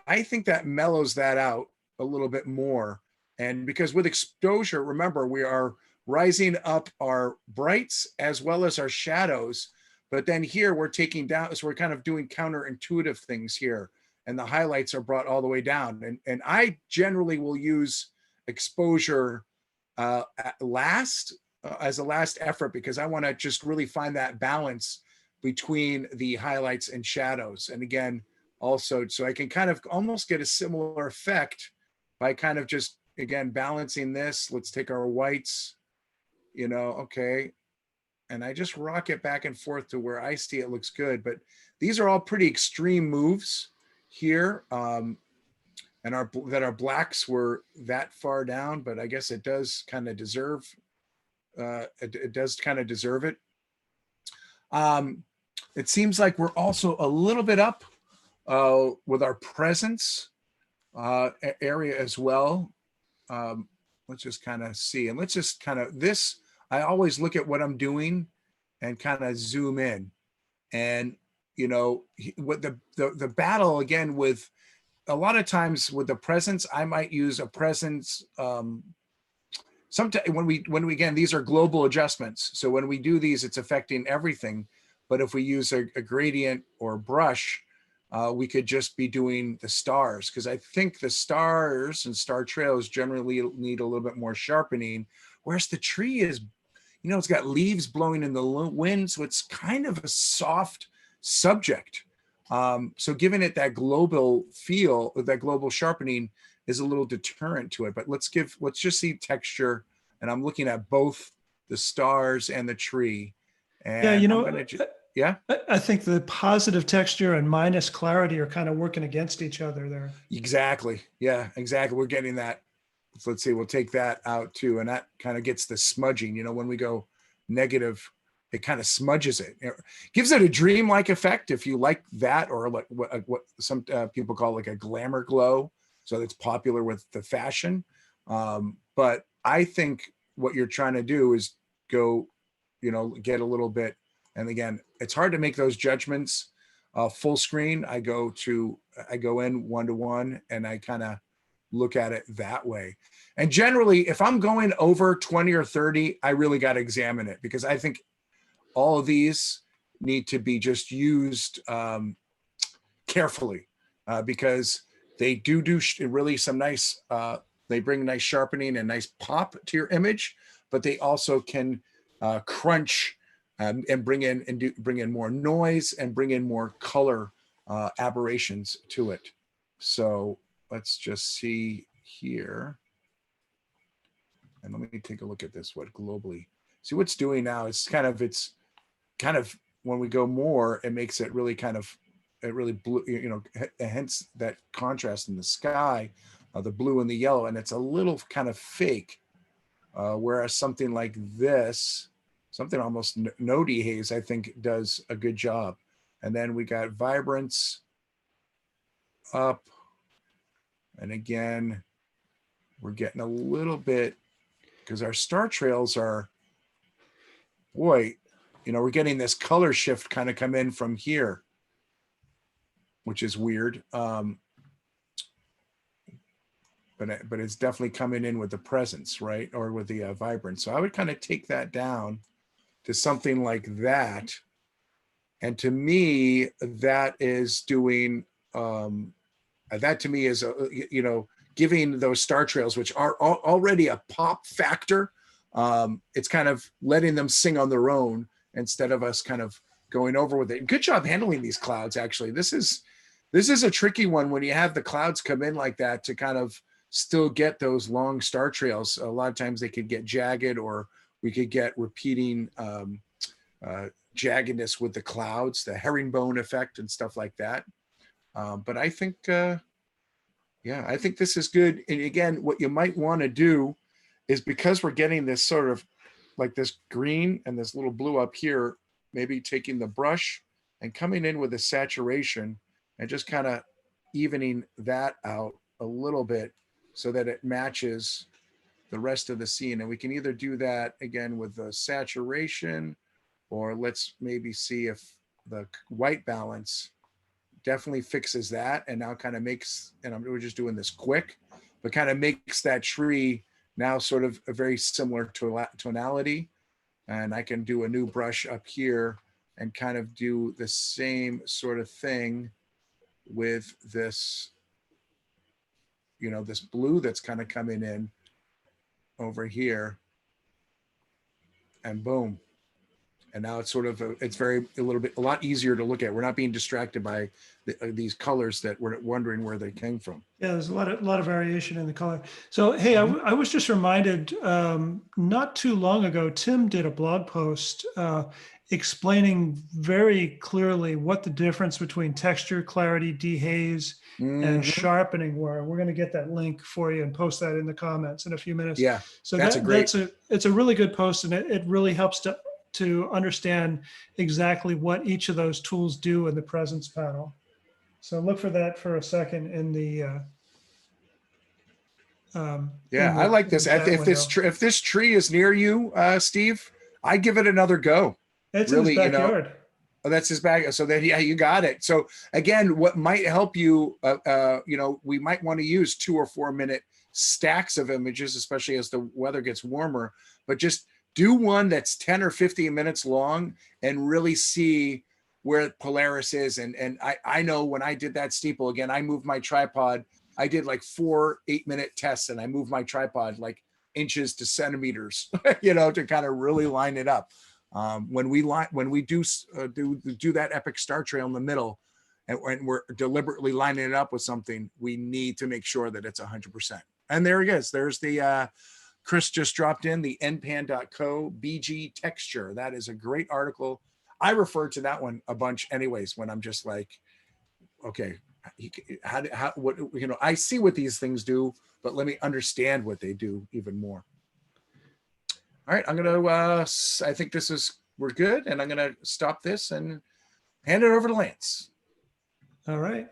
I think that mellows that out a little bit more. And because with exposure, remember, we are rising up our brights as well as our shadows. But then here we're taking down, so we're kind of doing counterintuitive things here. And the highlights are brought all the way down. And I generally will use exposure as a last effort, because I want to just really find that balance between the highlights and shadows. And again, also, so I can kind of almost get a similar effect by kind of just, again, balancing this. Let's take our whites, okay. And I just rock it back and forth to where I see it looks good. But these are all pretty extreme moves here. And our blacks were that far down, but I guess it does kind of deserve, it does kind of deserve it. It seems like we're also a little bit up with our presence area as well. Let's just kind of see, and let's just kind of this, I always look at what I'm doing and kind of zoom in. And, what the battle again with, a lot of times with the presence, I might use a presence. Sometimes when we again, these are global adjustments. So when we do these, it's affecting everything. But if we use a gradient or brush, we could just be doing the stars, because I think the stars and star trails generally need a little bit more sharpening. Whereas the tree is, it's got leaves blowing in the wind, so it's kind of a soft subject. So giving it that global feel, that global sharpening is a little deterrent to it. But let's just see texture. And I'm looking at both the stars and the tree. And I think the positive texture and minus clarity are kind of working against each other there. Exactly. Yeah, exactly. We're getting that. So let's see, we'll take that out too. And that kind of gets the smudging, when we go negative, it kind of smudges it. Gives it a dreamlike effect if you like that, or like what some people call like a glamour glow. So it's popular with the fashion. But I think what you're trying to do is go, get a little bit. And again, it's hard to make those judgments full screen. I go in 1-to-1 and I kind of look at it that way. And generally, if I'm going over 20 or 30, I really got to examine it, because I think all of these need to be just used carefully, because they do really some nice, they bring nice sharpening and nice pop to your image, but they also can crunch and bring in more noise and bring in more color aberrations to it. So let's just see here. And let me take a look at this, what globally. See what's doing now, it's kind of when we go more, it makes it really blue, hence that contrast in the sky, the blue and the yellow, and it's a little kind of fake. Whereas something like this, something almost no dehaze, I think does a good job. And then we got vibrance up. And again, we're getting a little bit, because our star trails are, boy, we're getting this color shift kind of come in from here, which is weird. But it's definitely coming in with the presence, right? Or with the vibrance. So I would kind of take that down to something like that. And to me, that is doing, that to me is, giving those star trails, which are already a pop factor. It's kind of letting them sing on their own instead of us kind of going over with it. Good job handling these clouds. Actually, this is a tricky one when you have the clouds come in like that, to kind of still get those long star trails. A lot of times they could get jagged, or we could get repeating jaggedness with the clouds, the herringbone effect and stuff like that. But I think, I think this is good. And again, what you might want to do is, because we're getting this sort of like this green and this little blue up here, maybe taking the brush and coming in with a saturation and just kind of evening that out a little bit so that it matches the rest of the scene. And we can either do that again with the saturation, or let's maybe see if the white balance definitely fixes that. And now kind of makes, and we're just doing this quick, but kind of makes that tree now sort of a very similar tonality. And I can do a new brush up here and kind of do the same sort of thing with this, you know, this blue that's kind of coming in over here, and boom. And now it's sort of, it's a lot easier to look at. We're not being distracted by these colors that we're wondering where they came from. Yeah, there's a lot of variation in the color. So, hey, I was just reminded not too long ago, Tim did a blog post explaining very clearly what the difference between texture, clarity, dehaze, and sharpening were. We're going to get that link for you and post that in the comments in a few minutes. Yeah, so it's a really good post, and it really helps to understand exactly what each of those tools do in the presence panel. So look for that for a second in the. I like this. If this tree is near you, Steve, I give it another go. It's really, in his backyard. You know, oh, that's his bag. So that, yeah, you got it. So again, what might help you, you know, we might want to use 2 or 4 minute stacks of images, especially as the weather gets warmer. But just do one that's 10 or 15 minutes long and really see where Polaris is. And I know when I did that steeple, again, I moved my tripod. I did like 4 8-minute tests, and I moved my tripod like inches to centimeters, you know, to kind of really line it up. When we do that epic star trail in the middle, and when we're deliberately lining it up with something, we need to make sure that it's 100%. And there he is. There's the Chris just dropped in the npan.co BG texture. That is a great article. I refer to that one a bunch anyways, when I'm just like, okay, what, you know, I see what these things do, but let me understand what they do even more. All right, I'm going to, I think we're good. And I'm going to stop this and hand it over to Lance. All right.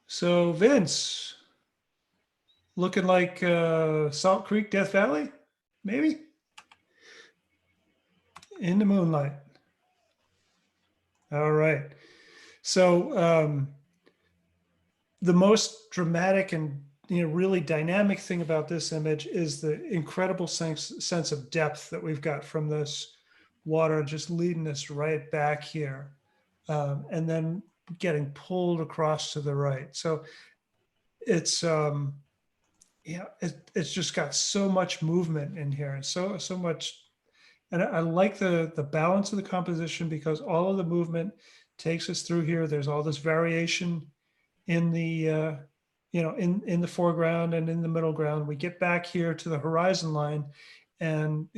So Vince, looking like Salt Creek, Death Valley, maybe? In the moonlight. All right. So the most dramatic and really dynamic thing about this image is the incredible sense of depth that we've got from this water just leading us right back here, and then getting pulled across to the right. So it's it's just got so much movement in here, and so much. And I like the balance of the composition, because all of the movement takes us through here. There's all this variation in the in the foreground and in the middle ground. We get back here to the horizon line, and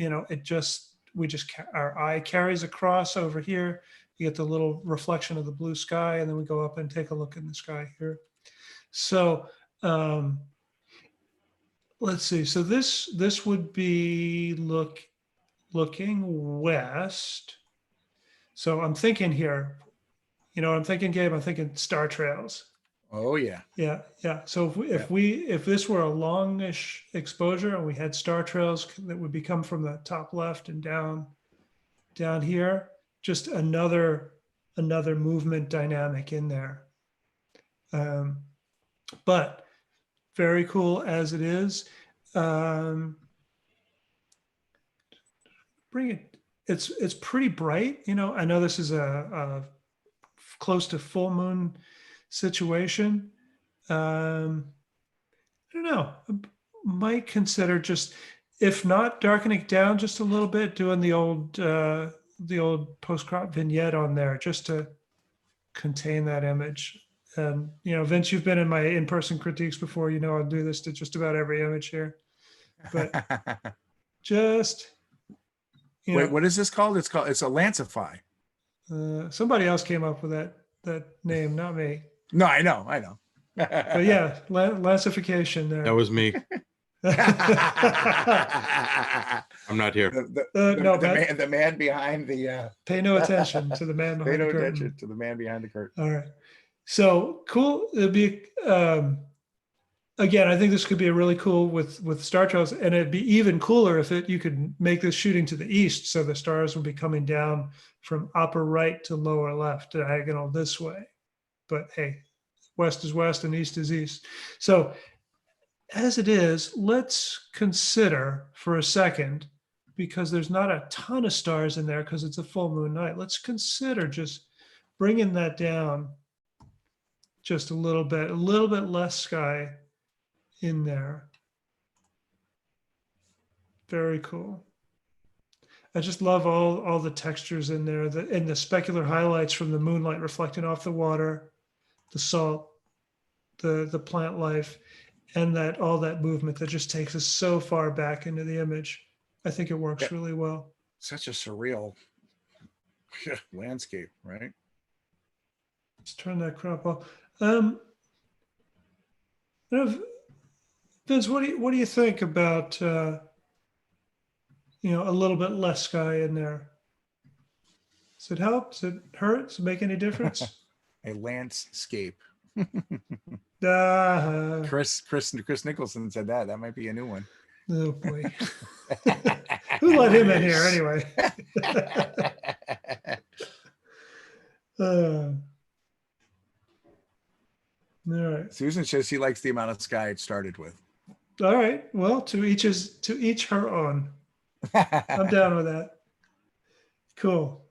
our eye carries across over here. You get the little reflection of the blue sky, and then we go up and take a look in the sky here. So let's see. So this would be looking west. So I'm thinking here, I'm thinking, Gabe, I'm thinking star trails. Oh yeah. Yeah. So if this were a longish exposure and we had star trails that would become from the top left and down here, just another movement dynamic in there. But very cool as it is. Bring it. It's pretty bright. I know this is a close to full moon situation. I don't know. I might consider, just, if not darkening it down just a little bit, doing the old post-crop vignette on there just to contain that image. And Vince, you've been in my in-person critiques before. I'll do this to just about every image here. But just wait, what is this called? It's a Lancify. Somebody else came up with that name, not me. No, I know. But yeah, lancification there. That was me. I'm not here. The man behind the. Pay no attention to the man behind the curtain. Pay no attention to the man behind the curtain. All right. So cool. It'll be again, I think this could be a really cool with star trails, and it'd be even cooler if you could make this shooting to the east, so the stars would be coming down from upper right to lower left, diagonal this way. But hey, west is west and east is east. So as it is, let's consider for a second, because there's not a ton of stars in there because it's a full moon night. Let's consider just bringing that down just a little bit less sky in there. Very cool. I just love all the textures in there, and the specular highlights from the moonlight reflecting off the water, the salt, the plant life, and that all that movement that just takes us so far back into the image. I think it works really well. Such a surreal landscape, right? Let's turn that crop off. Vince, what do you think about a little bit less sky in there? Does it help? Does it hurt? Does it make any difference? A landscape. Chris Nicholson said that. That might be a new one. Oh boy. Who let him in here anyway? All right. Susan says she likes the amount of sky it started with. All right. Well, to each her own. I'm down with that. Cool.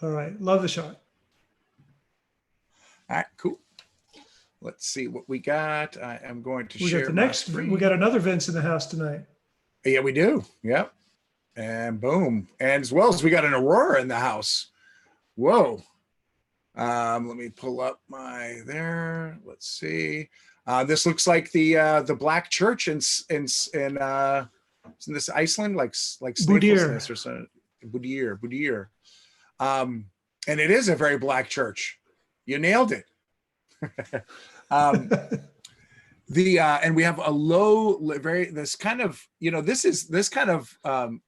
All right. Love the shot. All right, cool. Let's see what we got. I am going to share. We got another Vince in the house tonight. Yeah, we do. Yep. And boom. And as well as we got an Aurora in the house. Whoa. Let me pull up there. Let's see. This looks like the black church in this Iceland, like Staples or something. Budir. And it is a very black church. You nailed it. And we have a low, this kind of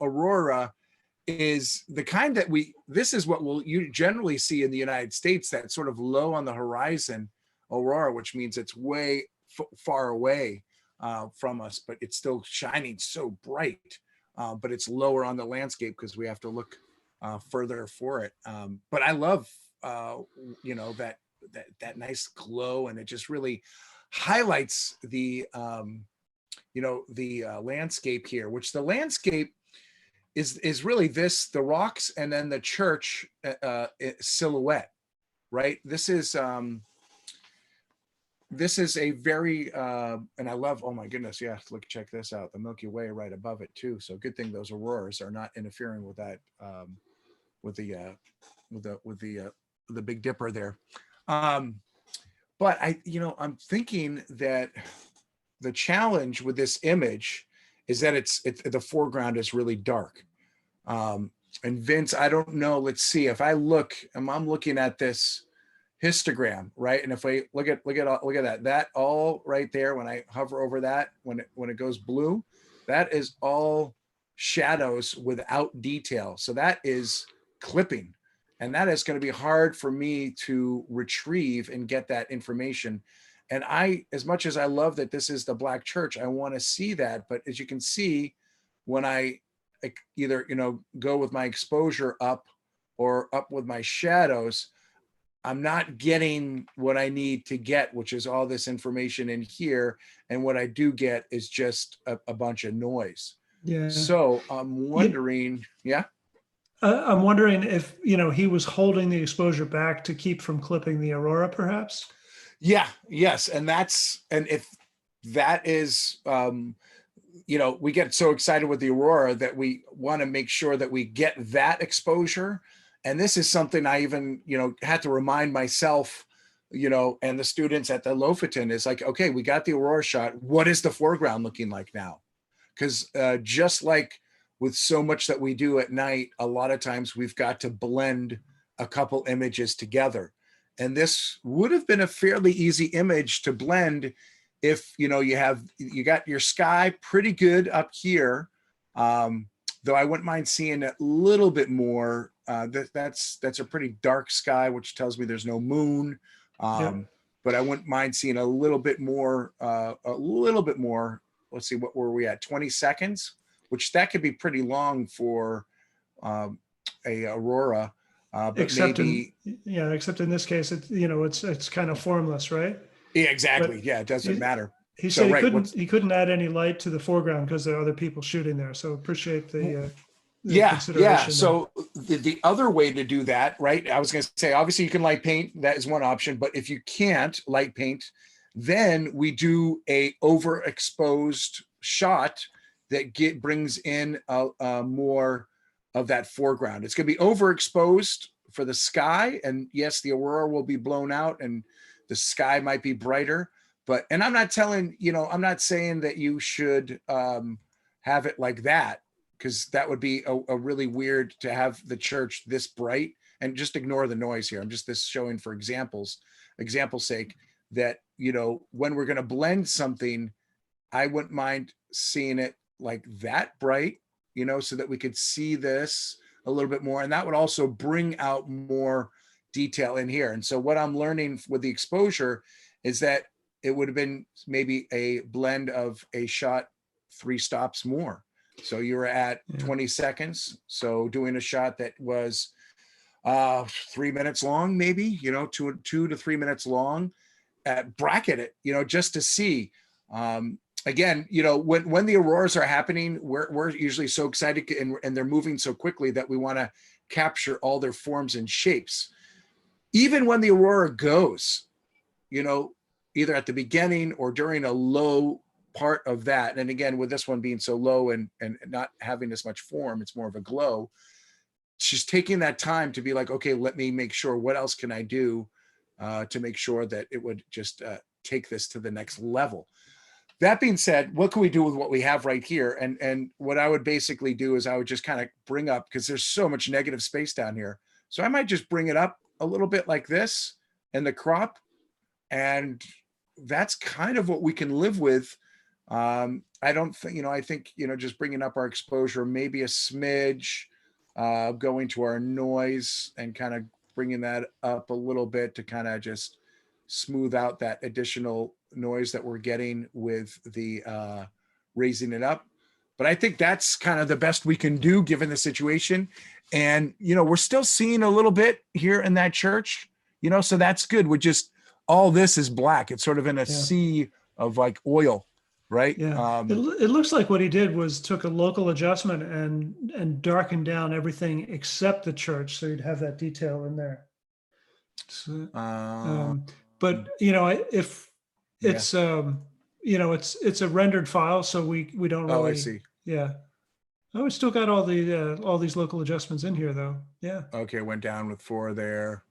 aurora is the kind that this is what you generally see in the United States, that sort of low on the horizon aurora, which means it's way far away from us, but it's still shining so bright, but it's lower on the landscape because we have to look further for it. But I love, that nice glow, and it just really highlights the landscape here, which the landscape is really the rocks and then the church silhouette, right? This is a very and I love, oh my goodness, yeah, check this out, the Milky Way right above it too. So good thing those auroras are not interfering with that, with the Big Dipper there. But I'm thinking that the challenge with this image is that the foreground is really dark. And Vince, I don't know, let's see, if I'm looking at this histogram, right? And if I look at that all right there, when I hover over that, when it goes blue, that is all shadows without detail. So that is clipping. And that is going to be hard for me to retrieve and get that information. And as much as I love that this is the black church, I want to see that. But as you can see, when I either, go with my exposure up or up with my shadows, I'm not getting what I need to get, which is all this information in here. And what I do get is just a bunch of noise. Yeah. So I'm wondering, yeah. I'm wondering if, he was holding the exposure back to keep from clipping the aurora, perhaps. Yeah. Yes. And if that is, we get so excited with the aurora that we want to make sure that we get that exposure. And this is something I even, had to remind myself, and the students at the Lofoten is like, okay, we got the aurora shot. What is the foreground looking like now? Because just like with so much that we do at night, a lot of times we've got to blend a couple images together. And this would have been a fairly easy image to blend if, you got your sky pretty good up here. Though I wouldn't mind seeing a little bit more. That's a pretty dark sky, which tells me there's no moon. Yeah. but I wouldn't mind seeing a little bit more. Let's see, what were we at? 20 seconds, which that could be pretty long for a aurora. But Except maybe, except in this case, it's kind of formless, right? yeah, exactly. But Yeah, it doesn't matter. He So, said right, he couldn't add any light to the foreground because there are other people shooting there. So appreciate the Yeah. consideration. So the other way to do that, right? I was going to say, obviously you can light paint. That is one option. But if you can't light paint, then we do a overexposed shot that brings in more of that foreground. It's going to be overexposed for the sky. And yes, the aurora will be blown out and the sky might be brighter. But, and I'm not saying that you should have it like that, because that would be a really weird to have the church this bright. And just ignore the noise here. I'm just showing for example's sake that, when we're going to blend something, I wouldn't mind seeing it like that bright, so that we could see this a little bit more. And that would also bring out more detail in here. And so what I'm learning with the exposure is that it would have been maybe a blend of a shot 3 stops more. So you were at 20 seconds. So doing a shot that was 3 minutes long, maybe, 2 to 3 minutes long, bracket it, just to see. Again, when the auroras are happening, we're usually so excited and they're moving so quickly that we want to capture all their forms and shapes. Even when the aurora goes, either at the beginning or during a low part of that. And again, with this one being so low and not having as much form, it's more of a glow. She's taking that time to be like, okay, let me make sure, what else can I do to make sure that it would just take this to the next level. That being said, what can we do with what we have right here? And what I would basically do is I would just kind of bring up, because there's so much negative space down here. So I might just bring it up a little bit like this and the crop. And that's kind of what we can live with. I don't think, I think, just bringing up our exposure, maybe a smidge, going to our noise and kind of bringing that up a little bit to kind of just smooth out that additional noise that we're getting with the raising it up. But I think that's kind of the best we can do given the situation. And, we're still seeing a little bit here in that church, so that's good. We're just, all this is black. It's sort of in a sea of like oil, right? Yeah. It looks like what he did was took a local adjustment and darkened down everything except the church. So you'd have that detail in there. So, but if it's, it's a rendered file, so we don't really, I see. Yeah. Oh, we still got all these local adjustments in here though. Yeah. Okay. Went down with 4 there.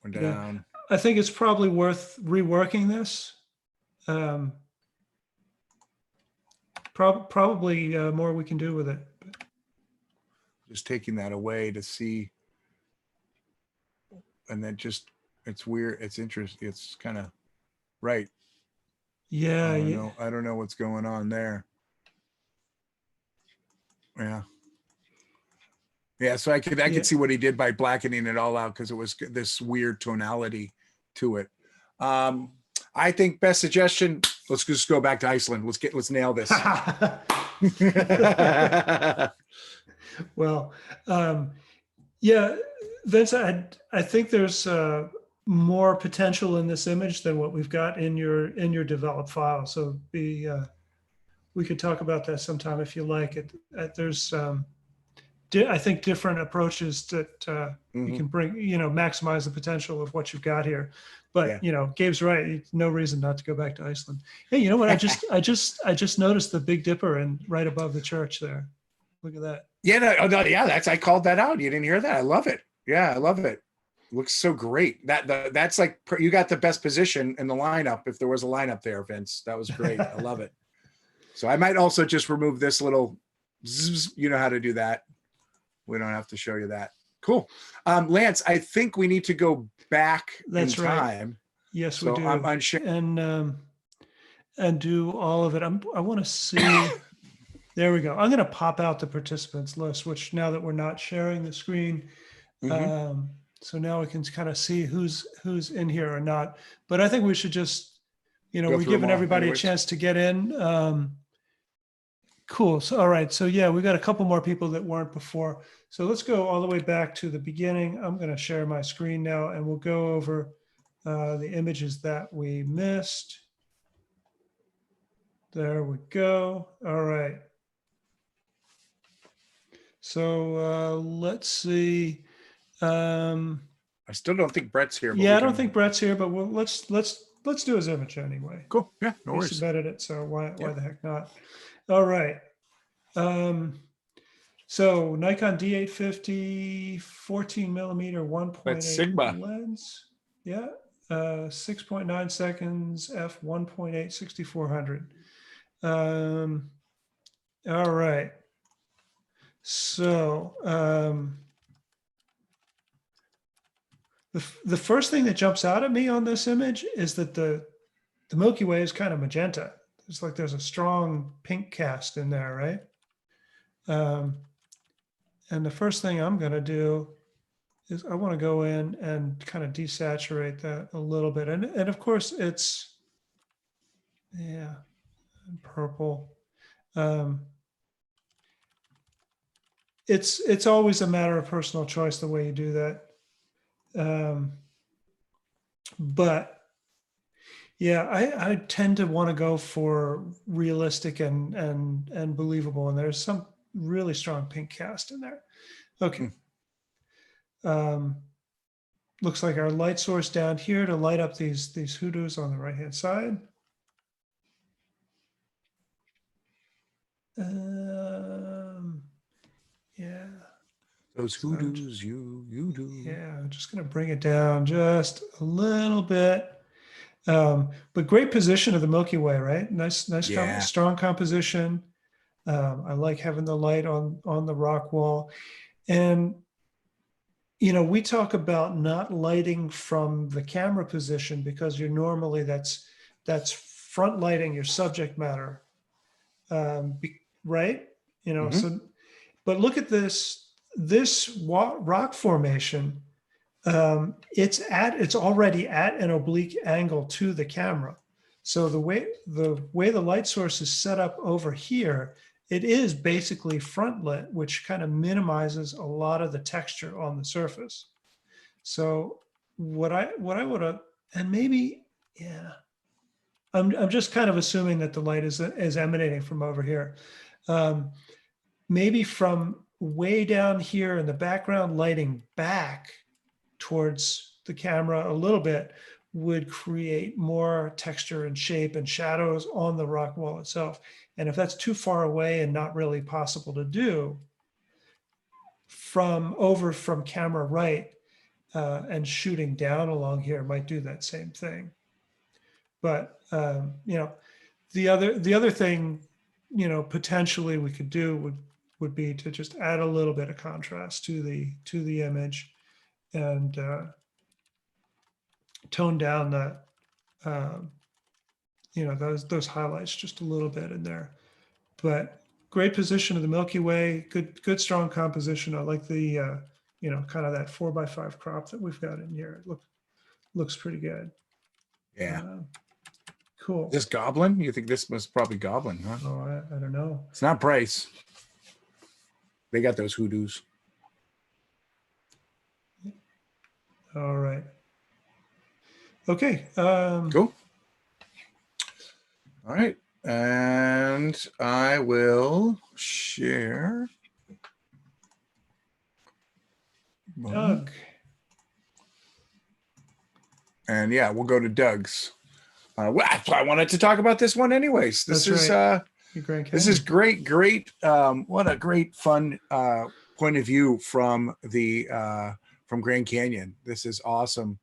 Went down. Yeah. I think it's probably worth reworking this. Probably more we can do with it. Just taking that away to see. And then it's weird. It's interesting. It's kind of right. Yeah. I don't know what's going on there. Yeah. Yeah. So I could see what he did by blackening it all out, because it was this weird tonality to it. I think best suggestion, let's just go back to Iceland. Let's nail this. Well, yeah, Vince, I think there's more potential in this image than what we've got in your developed file. So we could talk about that sometime if you like. There's I think different approaches that you can bring, maximize the potential of what you've got here. But Gabe's right. No reason not to go back to Iceland. Hey, you know what? I just noticed the Big Dipper and right above the church there. Look at that. Yeah, I called that out. You didn't hear that? I love it. Yeah, I love it. Looks so great. That's like, you got the best position in the lineup. If there was a lineup there, Vince, that was great. I love it. So I might also just remove this little, you know how to do that. We don't have to show you that. Cool. Lance, I think we need to go back in time. Right. Yes, so we do. I'm unsure. And do all of it. I want to see. There we go. I'm going to pop out the participants list, which now that we're not sharing the screen, So now we can kind of see who's in here or not. But I think we should just, Go we're through giving them all everybody anyways. a chance to get in. Cool. So, all right. So yeah, we got a couple more people that weren't before. So let's go all the way back to the beginning. I'm going to share my screen now and we'll go over the images that we missed. There we go. All right. So let's see. I still don't think Brett's here. But Yeah, we I don't can- think Brett's here, but let's do his image anyway. Cool. Yeah, no We worries. submitted it, so why Yeah. the heck not? All right. So Nikon D850, 14 millimeter, 1.8 That's Sigma. lens. Yeah. 6.9 seconds, f 1.8, 6400. All right. So the first thing that jumps out at me on this image is that the Milky Way is kind of magenta. It's like there's a strong pink cast in there, right? And the first thing I'm going to do is I want to go in and kind of desaturate that a little bit. And of course it's, yeah, purple. It's always a matter of personal choice the way you do that. But yeah, I tend to want to go for realistic and believable. And there's some really strong pink cast in there. Okay. Looks like our light source down here to light up these hoodoos on the right hand side. Yeah. Those hoodoos, you do. Yeah, I'm just going to bring it down just a little bit. But great position of the Milky Way, right? Nice, Yeah. strong composition. I like having the light on the rock wall. And, we talk about not lighting from the camera position because you're normally that's front lighting your subject matter, right? So, but look at this rock formation. It's already at an oblique angle to the camera. So the way the light source is set up over here, it is basically front lit, which kind of minimizes a lot of the texture on the surface. So what I would have, and maybe, yeah, I'm just kind of assuming that the light is emanating from over here. Maybe from way down here in the background, lighting back towards the camera a little bit would create more texture and shape and shadows on the rock wall itself. And if that's too far away and not really possible to do, from camera right and shooting down along here might do that same thing. But the other thing potentially we could do would be to just add a little bit of contrast to the image and tone down that those highlights just a little bit in there. But great position of the Milky Way, good strong composition. I like the kind of that 4x5 crop that we've got in here. It looks pretty good. Yeah. Cool. This Goblin? You think this was probably Goblin, huh? Oh, I don't know. It's not Price. They got those hoodoos. All right. Okay. Cool. All right. And I will share. Doug. And yeah, we'll go to Doug's. Well, I wanted to talk about this one anyways. This That's is right. this is great. What a great fun point of view from Grand Canyon. This is awesome.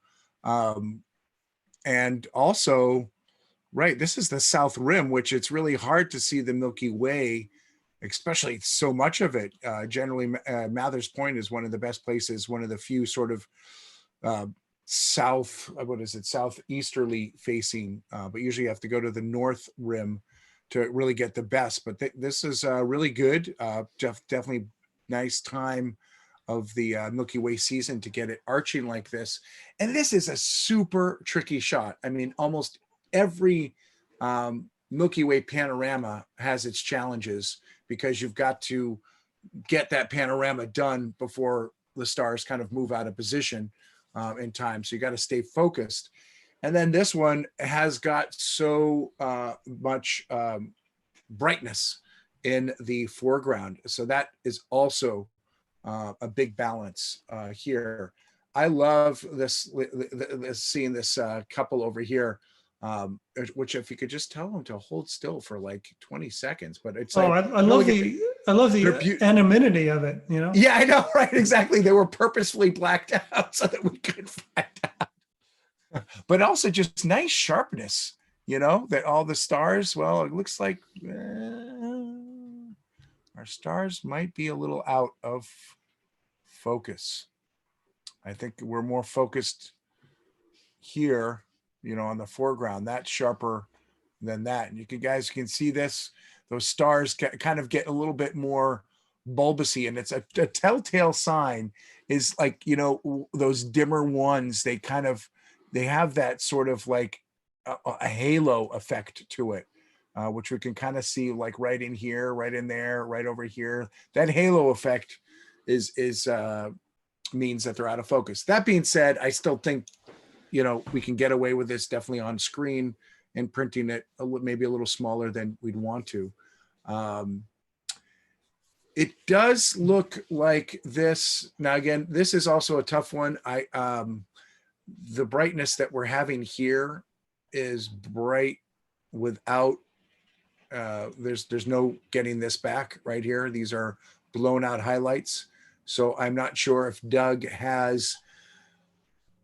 And also, right, this is the South Rim, which it's really hard to see the Milky Way, especially so much of it. Generally, Mather's Point is one of the best places, one of the few sort of southeasterly facing, but usually you have to go to the North Rim to really get the best. But this is really good. Definitely nice time of the Milky Way season to get it arching like this. And this is a super tricky shot. I mean, almost every Milky Way panorama has its challenges because you've got to get that panorama done before the stars kind of move out of position in time. So you got to stay focused. And then this one has got so much brightness in the foreground. So that is also a big balance here. I love this seeing this couple over here, which if you could just tell them to hold still for like 20 seconds, but it's like, I love the anonymity of it, you know? Yeah, I know, right? Exactly. They were purposefully blacked out so that we could find out. But also just nice sharpness, you know, that all the stars, well, it looks like our stars might be a little out of focus. I think we're more focused here, you know, on the foreground. That's sharper than that. And you guys can see this, those stars kind of get a little bit more bulbousy, and it's a telltale sign is like, you know, those dimmer ones, they have that sort of like a halo effect to it, which we can kind of see like right in here, right in there, right over here. That halo effect is means that they're out of focus. That being said, I still think, you know, we can get away with this definitely on screen and printing it maybe a little smaller than we'd want to. It does look like this. Now, again, this is also a tough one. The brightness that we're having here is bright without, there's no getting this back right here. These are blown out highlights. So I'm not sure if Doug has,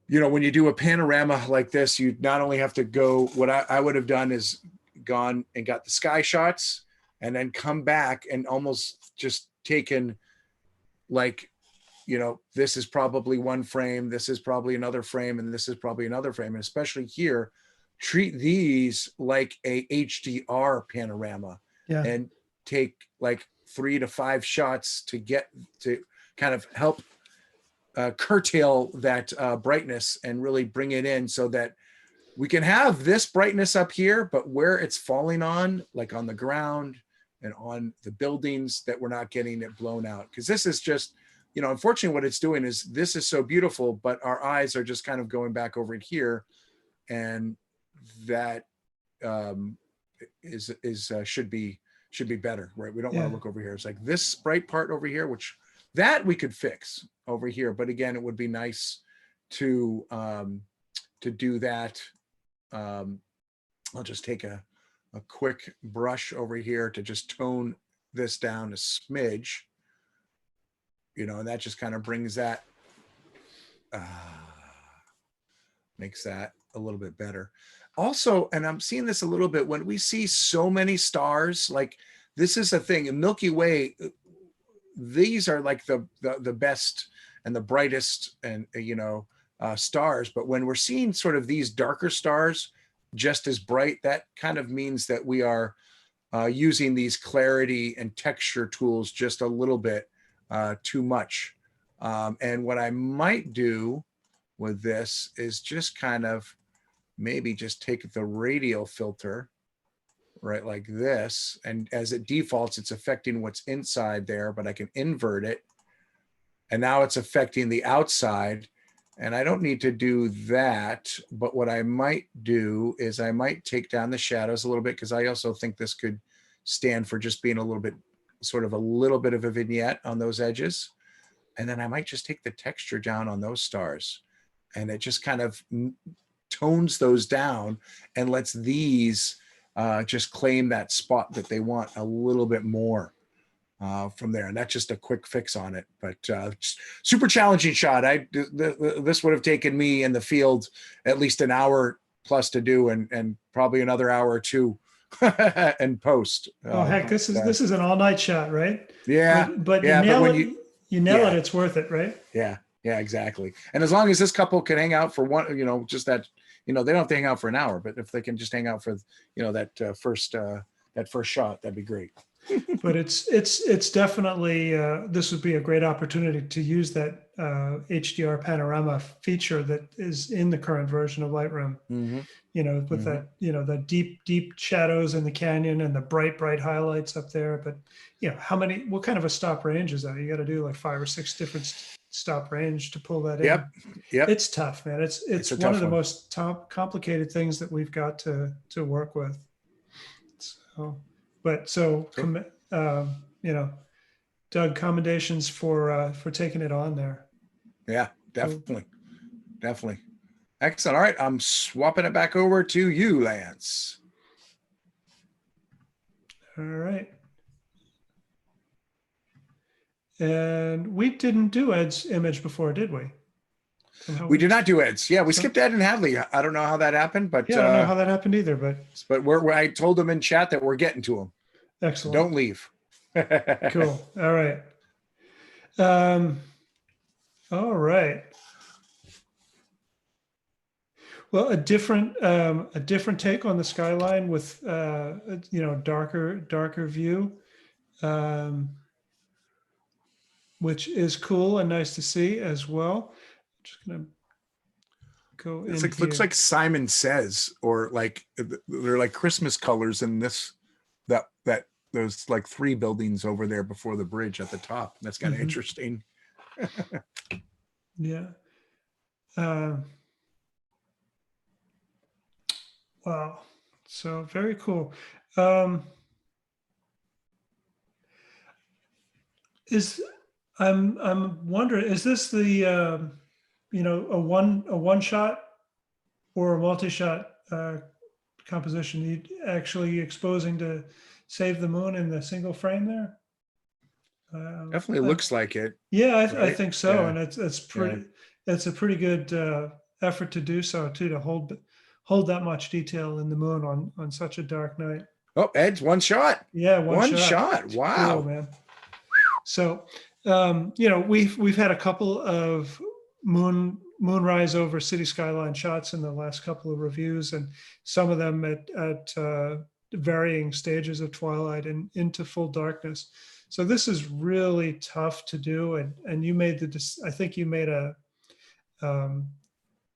you know, when you do a panorama like this, you not only have to go, what I would have done is gone and got the sky shots and then come back and almost just taken like, you know, this is probably one frame, this is probably another frame, and this is probably another frame. And especially here, treat these like a HDR panorama and take like 3 to 5 shots to get to kind of help curtail that brightness and really bring it in so that we can have this brightness up here, but where it's falling on, like on the ground and on the buildings, that we're not getting it blown out. Because this is just, you know, unfortunately what it's doing is this is so beautiful, but our eyes are just kind of going back over here, and that should be better, right? We don't want to look over here. It's like this bright part over here, which that we could fix over here. But again, it would be nice to do that. I'll just take a quick brush over here to just tone this down a smidge, you know, and that just kind of brings that, makes that a little bit better. Also, and I'm seeing this a little bit when we see so many stars, like this is a thing in Milky Way. These are like the best and the brightest and, you know, stars. But when we're seeing sort of these darker stars just as bright, that kind of means that we are using these clarity and texture tools just a little bit too much. And what I might do with this is just kind of maybe just take the radial filter, right, like this. And as it defaults, it's affecting what's inside there, but I can invert it. And now it's affecting the outside. And I don't need to do that. But what I might do is I might take down the shadows a little bit, because I also think this could stand for just being a little bit, sort of a little bit of a vignette on those edges. And then I might just take the texture down on those stars. And it just kind of tones those down and lets these just claim that spot that they want a little bit more from there. And that's just a quick fix on it, but super challenging shot. This would have taken me in the field at least an hour plus to do, and probably another hour or two and post. Oh heck, this is an all-night shot, right? Yeah, but yeah, you nail it, it's worth it, right? Yeah, exactly. And as long as this couple can hang out for one, you know, just that, you know, they don't have to hang out for an hour, but if they can just hang out for, you know, that first shot, that'd be great. but it's definitely this would be a great opportunity to use that HDR panorama feature that is in the current version of Lightroom. With that, the deep shadows in the canyon and the bright highlights up there. But what kind of a stop range is that? You got to do like 5 or 6 different stop range to pull that in. Yep. It's tough, man. It's a one tough of the one. most complicated things that we've got to work with. So, Doug, commendations for taking it on there. Yeah, definitely. Excellent. All right, I'm swapping it back over to you, Lance. All right. And we didn't do Ed's image before, did we? Somehow We did not do Ed's. Yeah, we skipped Ed and Hadley. I don't know how that happened, but I don't know how that happened either. But I told them in chat that we're getting to them. Excellent. Don't leave. Cool. All right. All right. Well, a different take on the skyline with darker view, which is cool and nice to see as well. Just gonna go in. It looks like Simon Says, or like they're like Christmas colors in those like 3 buildings over there before the bridge at the top. That's kind of interesting. Yeah. Wow. So very cool. I'm wondering, is this the a one shot or a multi-shot composition? You actually exposing to save the moon in the single frame there? Definitely looks like it. Yeah, I right? think so, Yeah. and it's pretty. It's a pretty good effort to do so too, to hold that much detail in the moon on such a dark night. Oh, Ed's one shot. Yeah, one shot. Wow. Cool, man. So, we've had a couple of moonrise over city skyline shots in the last couple of reviews, and some of them at varying stages of twilight and into full darkness. So this is really tough to do, and you made I think you made the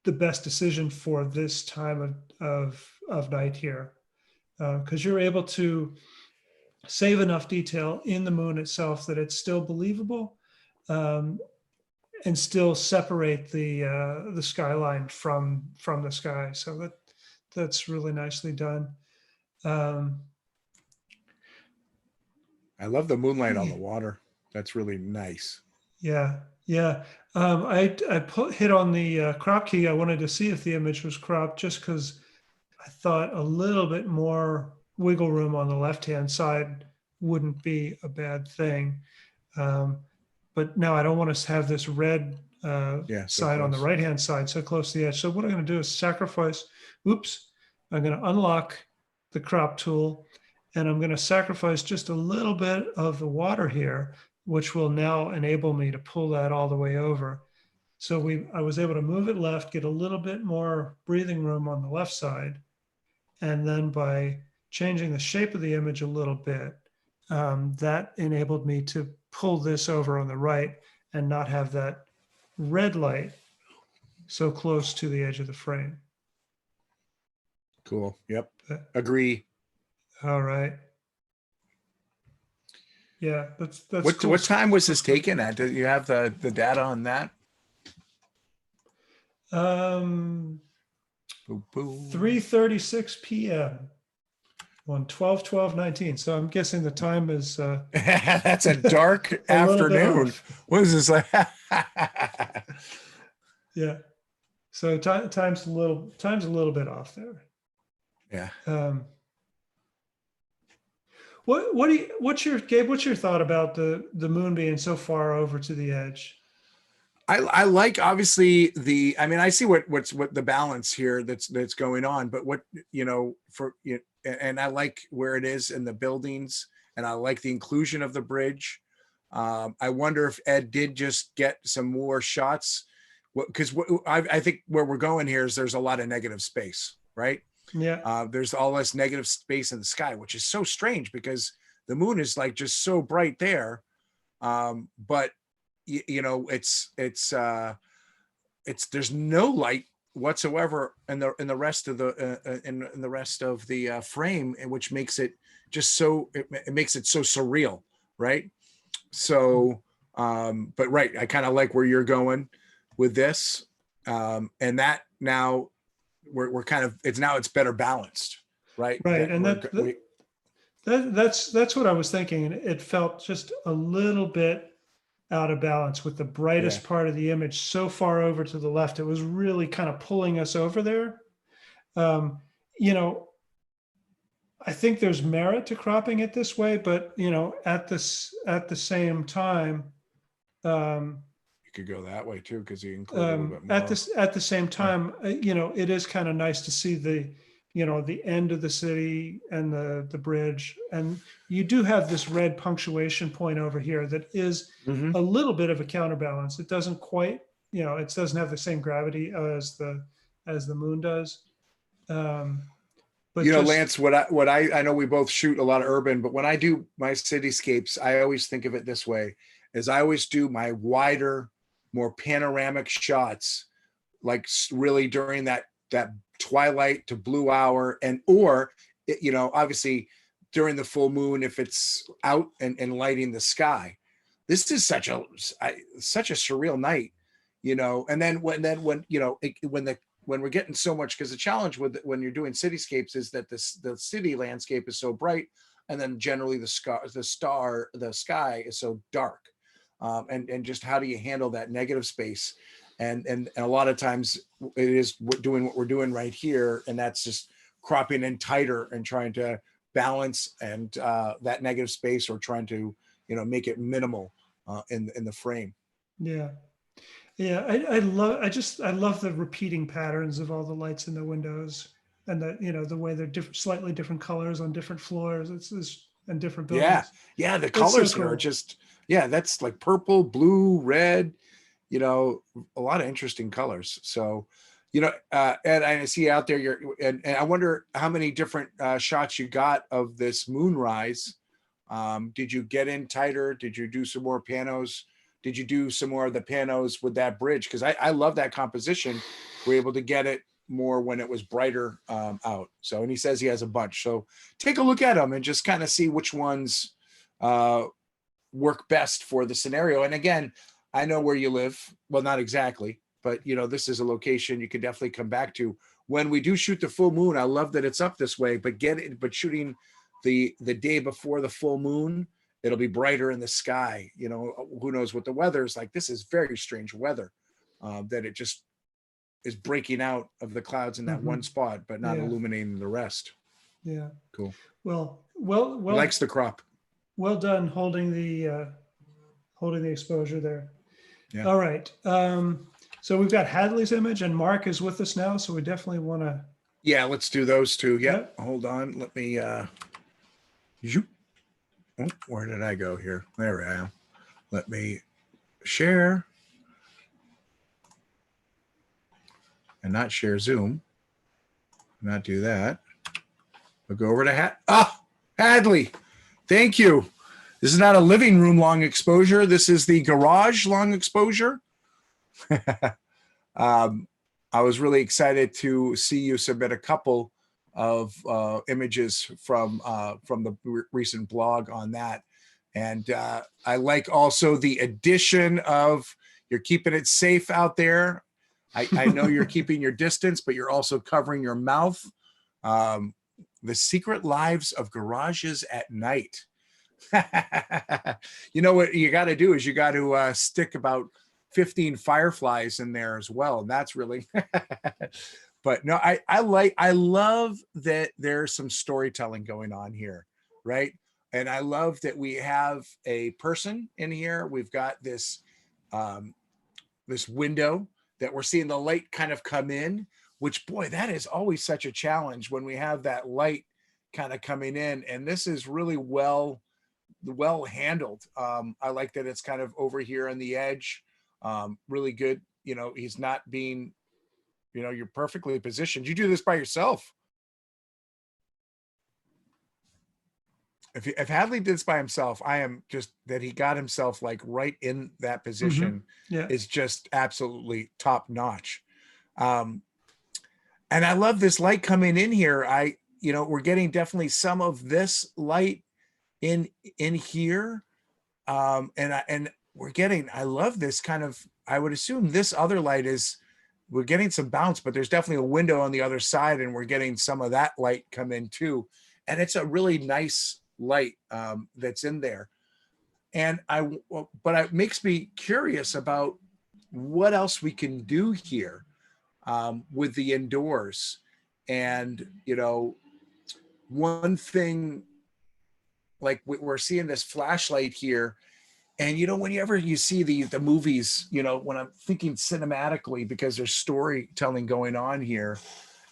best decision for this time of night here, because you're able to save enough detail in the moon itself that it's still believable, and still separate the skyline from the sky. So that's really nicely done. I love the moonlight on the water. That's really nice. Yeah. I hit on the crop key. I wanted to see if the image was cropped, just because I thought a little bit more wiggle room on the left-hand side wouldn't be a bad thing. But now I don't want to have this red side on the right-hand side so close to the edge. So what I'm going to do is sacrifice. I'm going to unlock the crop tool, and I'm going to sacrifice just a little bit of the water here, which will now enable me to pull that all the way over. So I was able to move it left, get a little bit more breathing room on the left side. And then by changing the shape of the image a little bit, that enabled me to pull this over on the right and not have that red light so close to the edge of the frame. Cool. Yep. Agree. All right. Yeah, that's cool. What time was this taken at? Do you have the data on that? 3:36 p.m. on 12/12/19. So I'm guessing the time is that's a dark afternoon. What is this like? Yeah. So time's a little bit off there. Yeah. What's your thought about the moon being so far over to the edge? I like, obviously, I see what the balance here that's going on, but and I like where it is in the buildings, and I like the inclusion of the bridge. I wonder if Ed did just get some more shots, because I think where we're going here is there's a lot of negative space, right? Yeah. There's all this negative space in the sky, which is so strange, because the moon is like just so bright there. But you know, it's there's no light whatsoever in the rest of the in the rest of the frame, which makes it just so it makes it so surreal, right? So but right, I kind of like where you're going with this, and that now we're kind of it's better balanced, right? Right, That and that's what I was thinking. It felt just a little bit out of balance with the brightest part of the image so far over to the left. It was really kind of pulling us over there. You know, I think there's merit to cropping it this way, but you know, at the same time, you could go that way too, because you include a little bit more. at the same time, you know, it is kind of nice to see the, you know, the end of the city and the bridge, and you do have this red punctuation point over here that is Mhm. a little bit of a counterbalance. It doesn't quite, you know, it doesn't have the same gravity as the moon does. But You know, just, Lance, what I know we both shoot a lot of urban, but when I do my cityscapes, I always think of it this way: is I always do my wider, more panoramic shots, like really during that twilight to blue hour, and or you know, obviously during the full moon if it's out and lighting the sky. This is such a surreal night, you know. And then when you know when we're getting so much, because the challenge with when you're doing cityscapes is that the city landscape is so bright, and then generally the sky is so dark, and just how do you handle that negative space, and a lot of times it is doing what we're doing right here, and that's just cropping in tighter and trying to balance and that negative space, or trying to, you know, make it minimal in the frame. yeah. Yeah, I love the repeating patterns of all the lights in the windows, and that, you know, the way they're slightly different colors on different floors. It's and different buildings. Yeah, the It's so colors here are cool. just, yeah, that's like purple, blue, red, you know, a lot of interesting colors. So, you know, Ed, I see out there and I wonder how many different shots you got of this moonrise. Did you get in tighter? Did you do some more panos? Did you do some more of the panos with that bridge? Because I love that composition. We're able to get it more when it was brighter out. So, and he says he has a bunch. So take a look at them and just kind of see which ones work best for the scenario. And again, I know where you live. Well, not exactly, but you know, this is a location you can definitely come back to. When we do shoot the full moon, I love that it's up this way, but shooting the day before the full moon, it'll be brighter in the sky. You know, who knows what the weather is like. This is very strange weather, that it just is breaking out of the clouds in that one spot, but not illuminating the rest. Yeah. Cool. Well, He likes the crop. well done holding the exposure there. Yeah. All right. So we've got Hadley's image, and Mark is with us now. So we definitely want to. Yeah, let's do those two. Yeah. Yep. Hold on. Let me where did I go here? There I am. Let me share. And not share Zoom. Not do that. We'll go over to Hadley. Thank you. This is not a living room long exposure. This is the garage long exposure. I was really excited to see you submit a couple of images from the recent blog on that. And I like also the addition of, you're keeping it safe out there. I know you're keeping your distance, but you're also covering your mouth. The secret lives of garages at night. You know what you got to do is you got to stick about 15 fireflies in there as well. And that's really, but no, I love that there's some storytelling going on here. Right. And I love that we have a person in here. We've got this, this window that we're seeing the light kind of come in, which, boy, that is always such a challenge when we have that light kind of coming in. And this is really well handled. I like that it's kind of over here on the edge. Really good. You know, he's not being, you know, you're perfectly positioned. You do this by yourself. if Hadley did this by himself, I am just that he got himself like right in that position Yeah. is just absolutely top notch. And I love this light coming in here. We're getting definitely some of this light in here. And I love this kind of, I would assume this other light we're getting some bounce, but there's definitely a window on the other side and we're getting some of that light come in too. And it's a really nice light that's in there. And but it makes me curious about what else we can do here with the indoors. And, one thing, like we're seeing this flashlight here. And, whenever you see the movies, when I'm thinking cinematically, because there's storytelling going on here.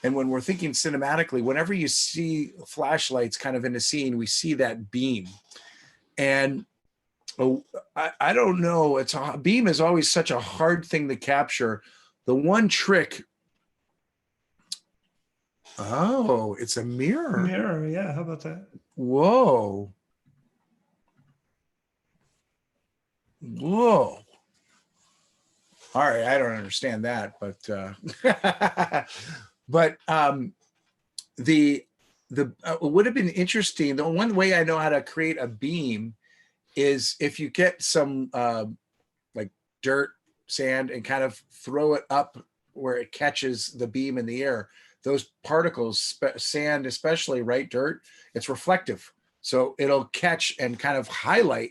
And when we're thinking cinematically, whenever you see flashlights kind of in a scene, we see that beam. And I don't know, a beam is always such a hard thing to capture. The one trick, it's a mirror. Mirror, yeah. How about that? Whoa. All right, I don't understand that, but but it would have been interesting. The one way I know how to create a beam is if you get some like dirt, sand, and kind of throw it up where it catches the beam in the air. Those particles, sand especially, right, dirt, it's reflective. So it'll catch and kind of highlight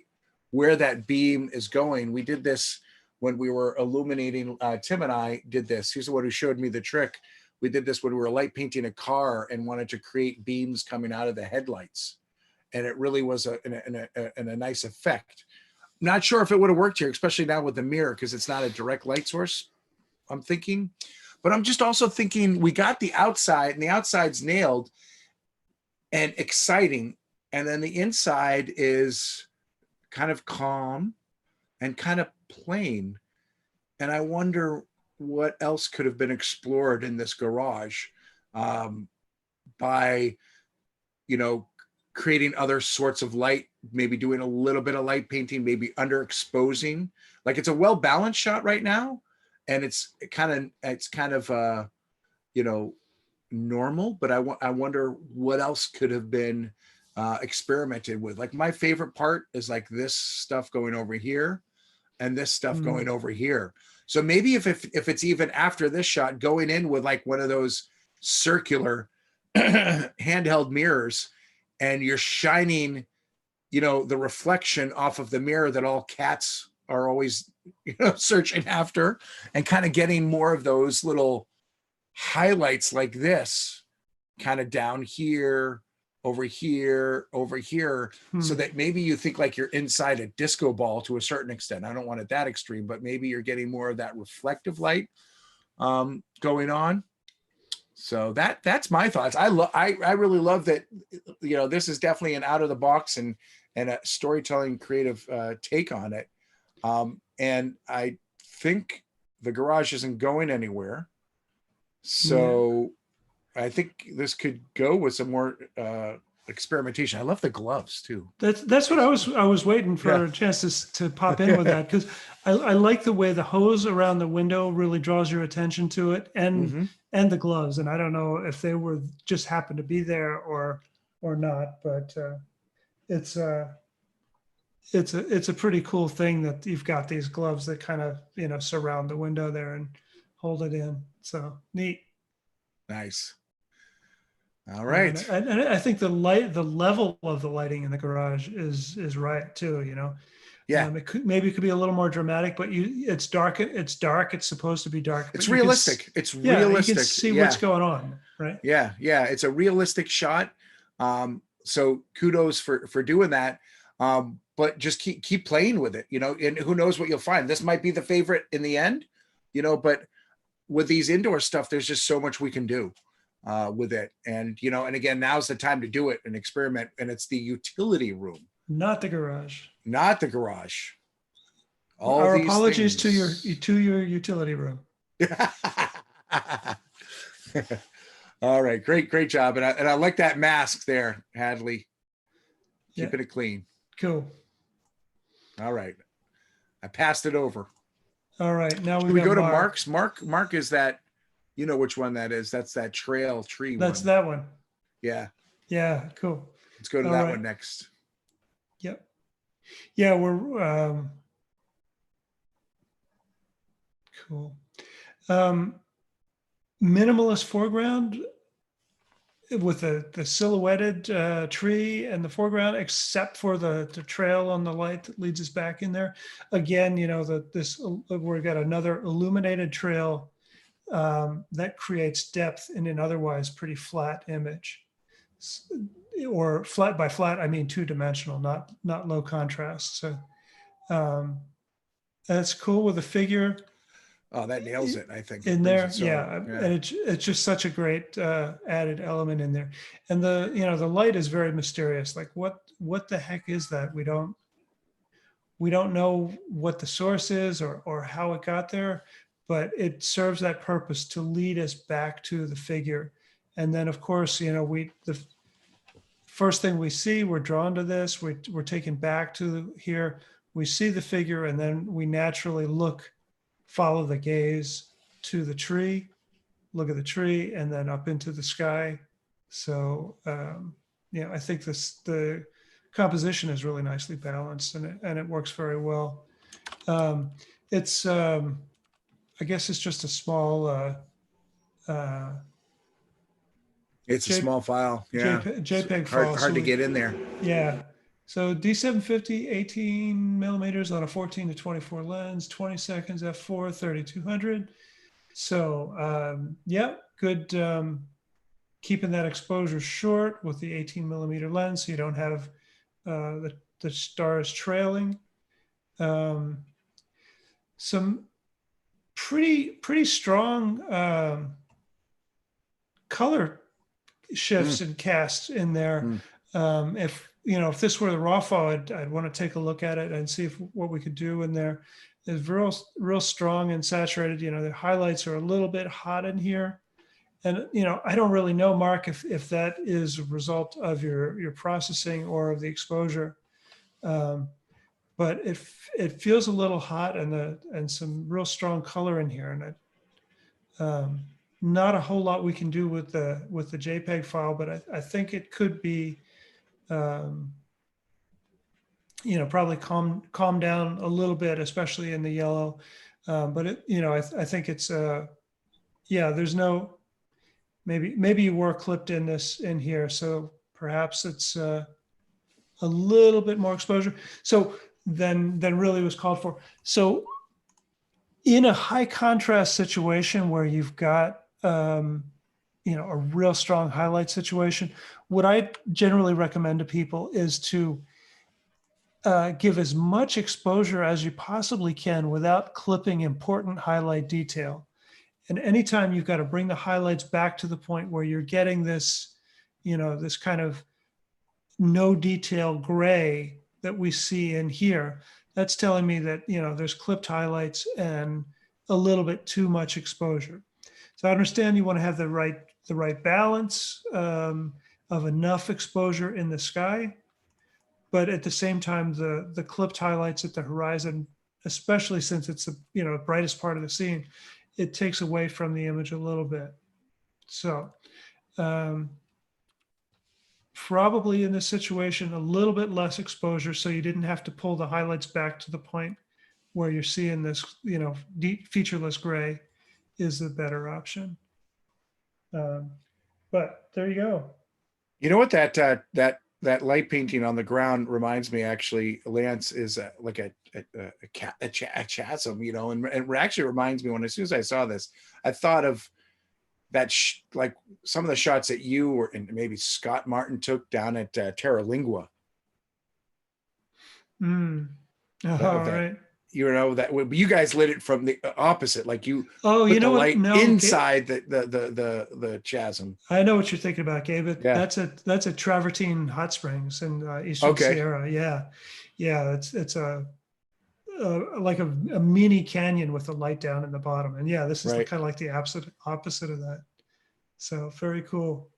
where that beam is going. We did this when we were illuminating, Tim and I did this. He's the one who showed me the trick. We did this when we were light painting a car and wanted to create beams coming out of the headlights. And it really was a nice effect. Not sure if it would have worked here, especially now with the mirror, because it's not a direct light source, I'm thinking. But I'm just also thinking we got the outside, and the outside's nailed and exciting. And then the inside is kind of calm and kind of plain. And I wonder what else could have been explored in this garage by, creating other sorts of light, maybe doing a little bit of light painting, maybe underexposing. Like it's a well-balanced shot right now. And it's kind of normal, but I wonder what else could have been experimented with. Like my favorite part is like this stuff going over here and this stuff going over here. So maybe if it's even after this shot, going in with like one of those circular handheld mirrors, and you're shining, the reflection off of the mirror that all cats are always, searching after, and kind of getting more of those little highlights like this, kind of down here, over here, so that maybe you think like you're inside a disco ball to a certain extent. I don't want it that extreme, but maybe you're getting more of that reflective light going on. So that's my thoughts. I really love that. This is definitely an out of the box and a storytelling creative take on it. And I think the garage isn't going anywhere. So I think this could go with some more experimentation. I love the gloves too. That's what I was waiting for a chance to pop in with that, because I like the way the hose around the window really draws your attention to it, and the gloves. And I don't know if they were just happened to be there or not, but it's a pretty cool thing that you've got these gloves that kind of surround the window there and hold it in. So neat. Nice. All right. And I think the level of the lighting in the garage is right too. Yeah. It could be a little more dramatic, but it's dark. It's dark. It's supposed to be dark. It's realistic. It's realistic. You can see what's going on, right? Yeah. It's a realistic shot. So kudos for doing that. But just keep playing with it, and who knows what you'll find. This might be the favorite in the end, but with these indoor stuff, there's just so much we can do with it. And, and again, now's the time to do it and experiment. And it's the utility room. Not the garage. Not the garage. Our apologies to your utility room. All right. Great job. And I like that mask there, Hadley. Keeping it clean. Cool. All right. I passed it over. All right. Now Should we we got go to Mark. Mark's? Mark is that, you know which one that is. That's that trail tree That's one. that one. Yeah. Yeah. Cool. Let's go to All that right. one next. Yep. Yeah, we're cool. Minimalist foreground with the silhouetted tree in the foreground, except for the trail on the light that leads us back in there. Again, you know, we've got another illuminated trail that creates depth in an otherwise pretty flat image. Or flat by flat, I mean two-dimensional, not low contrast. So that's cool with the figure Oh, that nails it, I think. in It brings there. it so- Yeah. And it's just such a great added element in there. And the light is very mysterious. Like what the heck is that? We don't know what the source is or how it got there, but it serves that purpose to lead us back to the figure. And then of course, you know, the first thing we see, we're drawn to this, we're taken back to here, we see the figure, and then we naturally follow the gaze to the tree, look at the tree, and then up into the sky. So, yeah, I think the composition is really nicely balanced, and it works very well. It's, I guess it's just a small, It's a small file. Yeah. JPEG file. Hard to get in there. Yeah. So D750, 18 millimeters on a 14 to 24 lens, 20 seconds, f4, 3200. So yeah, good. Keeping that exposure short with the 18 millimeter lens, so you don't have the stars trailing. Some pretty strong color shifts and casts in there. If this were the raw file, I'd want to take a look at it and see what we could do in there. It's real strong and saturated. You know, the highlights are a little bit hot in here. And, you know, I don't really know, Mark, if that is a result of your processing or of the exposure. But it feels a little hot and some real strong color in here. And not a whole lot we can do with the JPEG file, but I think it could be, probably calm down a little bit, especially in the yellow. But I think it's there's no, maybe you were clipped in here, so perhaps it's a little bit more exposure. So than really was called for. So in a high contrast situation where you've got a real strong highlight situation, what I generally recommend to people is to give as much exposure as you possibly can without clipping important highlight detail. And anytime you've got to bring the highlights back to the point where you're getting this, this kind of no detail gray that we see in here, that's telling me that, there's clipped highlights and a little bit too much exposure. So I understand you want to have the right balance of enough exposure in the sky, but at the same time, the clipped highlights at the horizon, especially since it's the brightest part of the scene, it takes away from the image a little bit. So probably in this situation, a little bit less exposure, so you didn't have to pull the highlights back to the point where you're seeing this, deep featureless gray is the better option. But there you go. You know what that light painting on the ground reminds me, actually, Lance, is like a chasm, and it actually reminds me, as soon as I saw this, I thought of that, like some of the shots that you and maybe Scott Martin took down at Terra Lingua. All right. That you guys lit it from the opposite, like you. Oh, put the what? light No, inside the chasm. I know what you're thinking about, Gabe. Yeah. That's a Travertine Hot Springs in Eastern Sierra. Yeah. It's like a mini canyon with a light down in the bottom, and yeah, this is Right. kind of like the opposite of that. So very cool.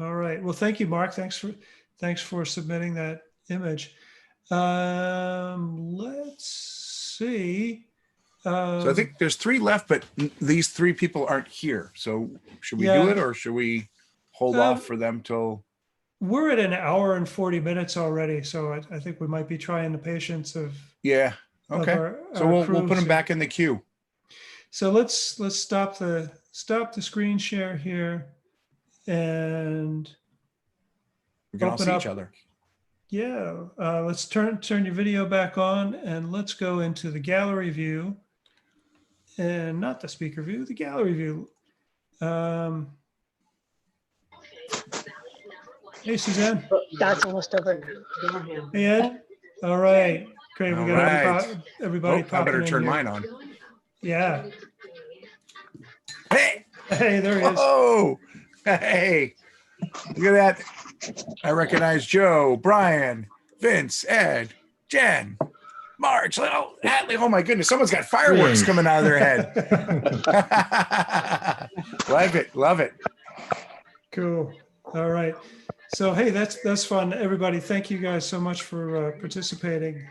All right. Well, thank you, Mark. Thanks Thanks for submitting that image. Let's see. So I think there's 3 left, but these 3 people aren't here. So should we do Yeah. it, or should we hold Um, off for them till? we're at an hour and 40 minutes already, so I think we might be trying the patience of Yeah. of Okay. our So we'll crew put them soon. back in the queue. So let's stop the screen share here, and We can all Open see up. each other. yeah, let's turn your video back on, and let's go into the gallery view, and not the speaker view, the gallery view. Hey, Suzanne. That's almost over. Hey, Ed. All right, great. We All got right. everybody Oh, I popping better in turn here. mine on. Yeah. Hey. Hey, there he is. Oh, hey, look at that. I recognize Joe, Brian, Vince, Ed, Jen, Marge, little Atlee. Oh my goodness, someone's got fireworks Greetings. coming out of their head. Love it. Cool. All right. So, hey, that's fun. Everybody, thank you guys so much for participating.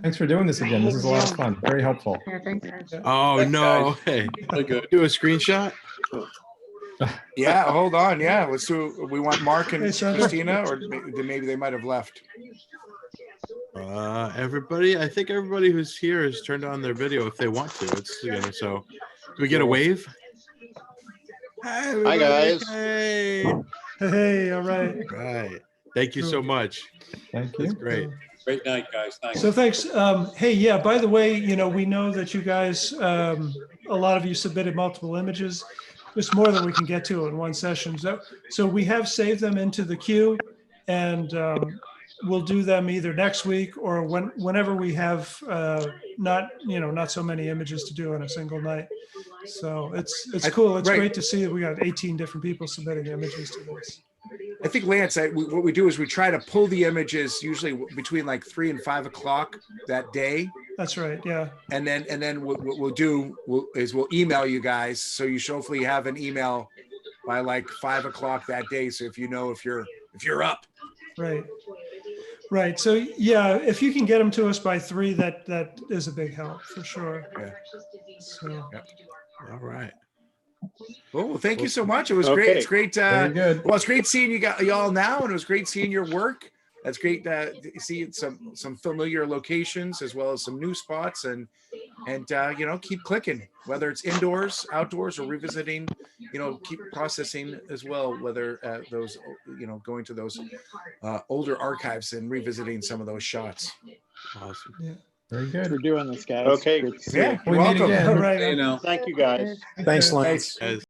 Thanks for doing this again. This is a lot of fun. Very helpful. Oh no! Hey, do a screenshot. Yeah, hold on. Yeah, let's do. We want Mark and Hey, Sandra. Christina, or maybe they might have left. Everybody, I think everybody who's here has turned on their video if they want to. It's together. So, do we get a wave? Hi, everybody. guys. Hey. Hey, all right. Right. Thank you so much. Thank That's you. great. Great night, guys. Thanks. So thanks. Hey, yeah, by the way, we know that you guys, a lot of you submitted multiple images. There's more than we can get to in one session. So we have saved them into the queue, and we'll do them either next week or whenever we have not so many images to do in a single night. So it's cool. It's right. great to see that we got 18 different people submitting images to this. I think Lance, what we do is we try to pull the images usually between like 3 and 5 o'clock that day. That's right. Yeah. And then what we'll email you guys. So you should hopefully have an email by like 5 o'clock that day. So if you're up. Right. So yeah, if you can get them to us by 3, that is a big help for sure. Yeah. So All right. Oh, well, thank you so much. It was Okay. great. It's great. Very good. Well, it's great seeing y'all now, and it was great seeing your work. That's great to see some familiar locations as well as some new spots, and keep clicking, whether it's indoors, outdoors, or revisiting. Keep processing as well, whether those going to those older archives and revisiting some of those shots. Awesome. Very good. for doing this, guys. Okay. Good to see Yeah, you. you're We meet welcome. again. all right. Thank you, guys. Thanks, Lance. Thanks. As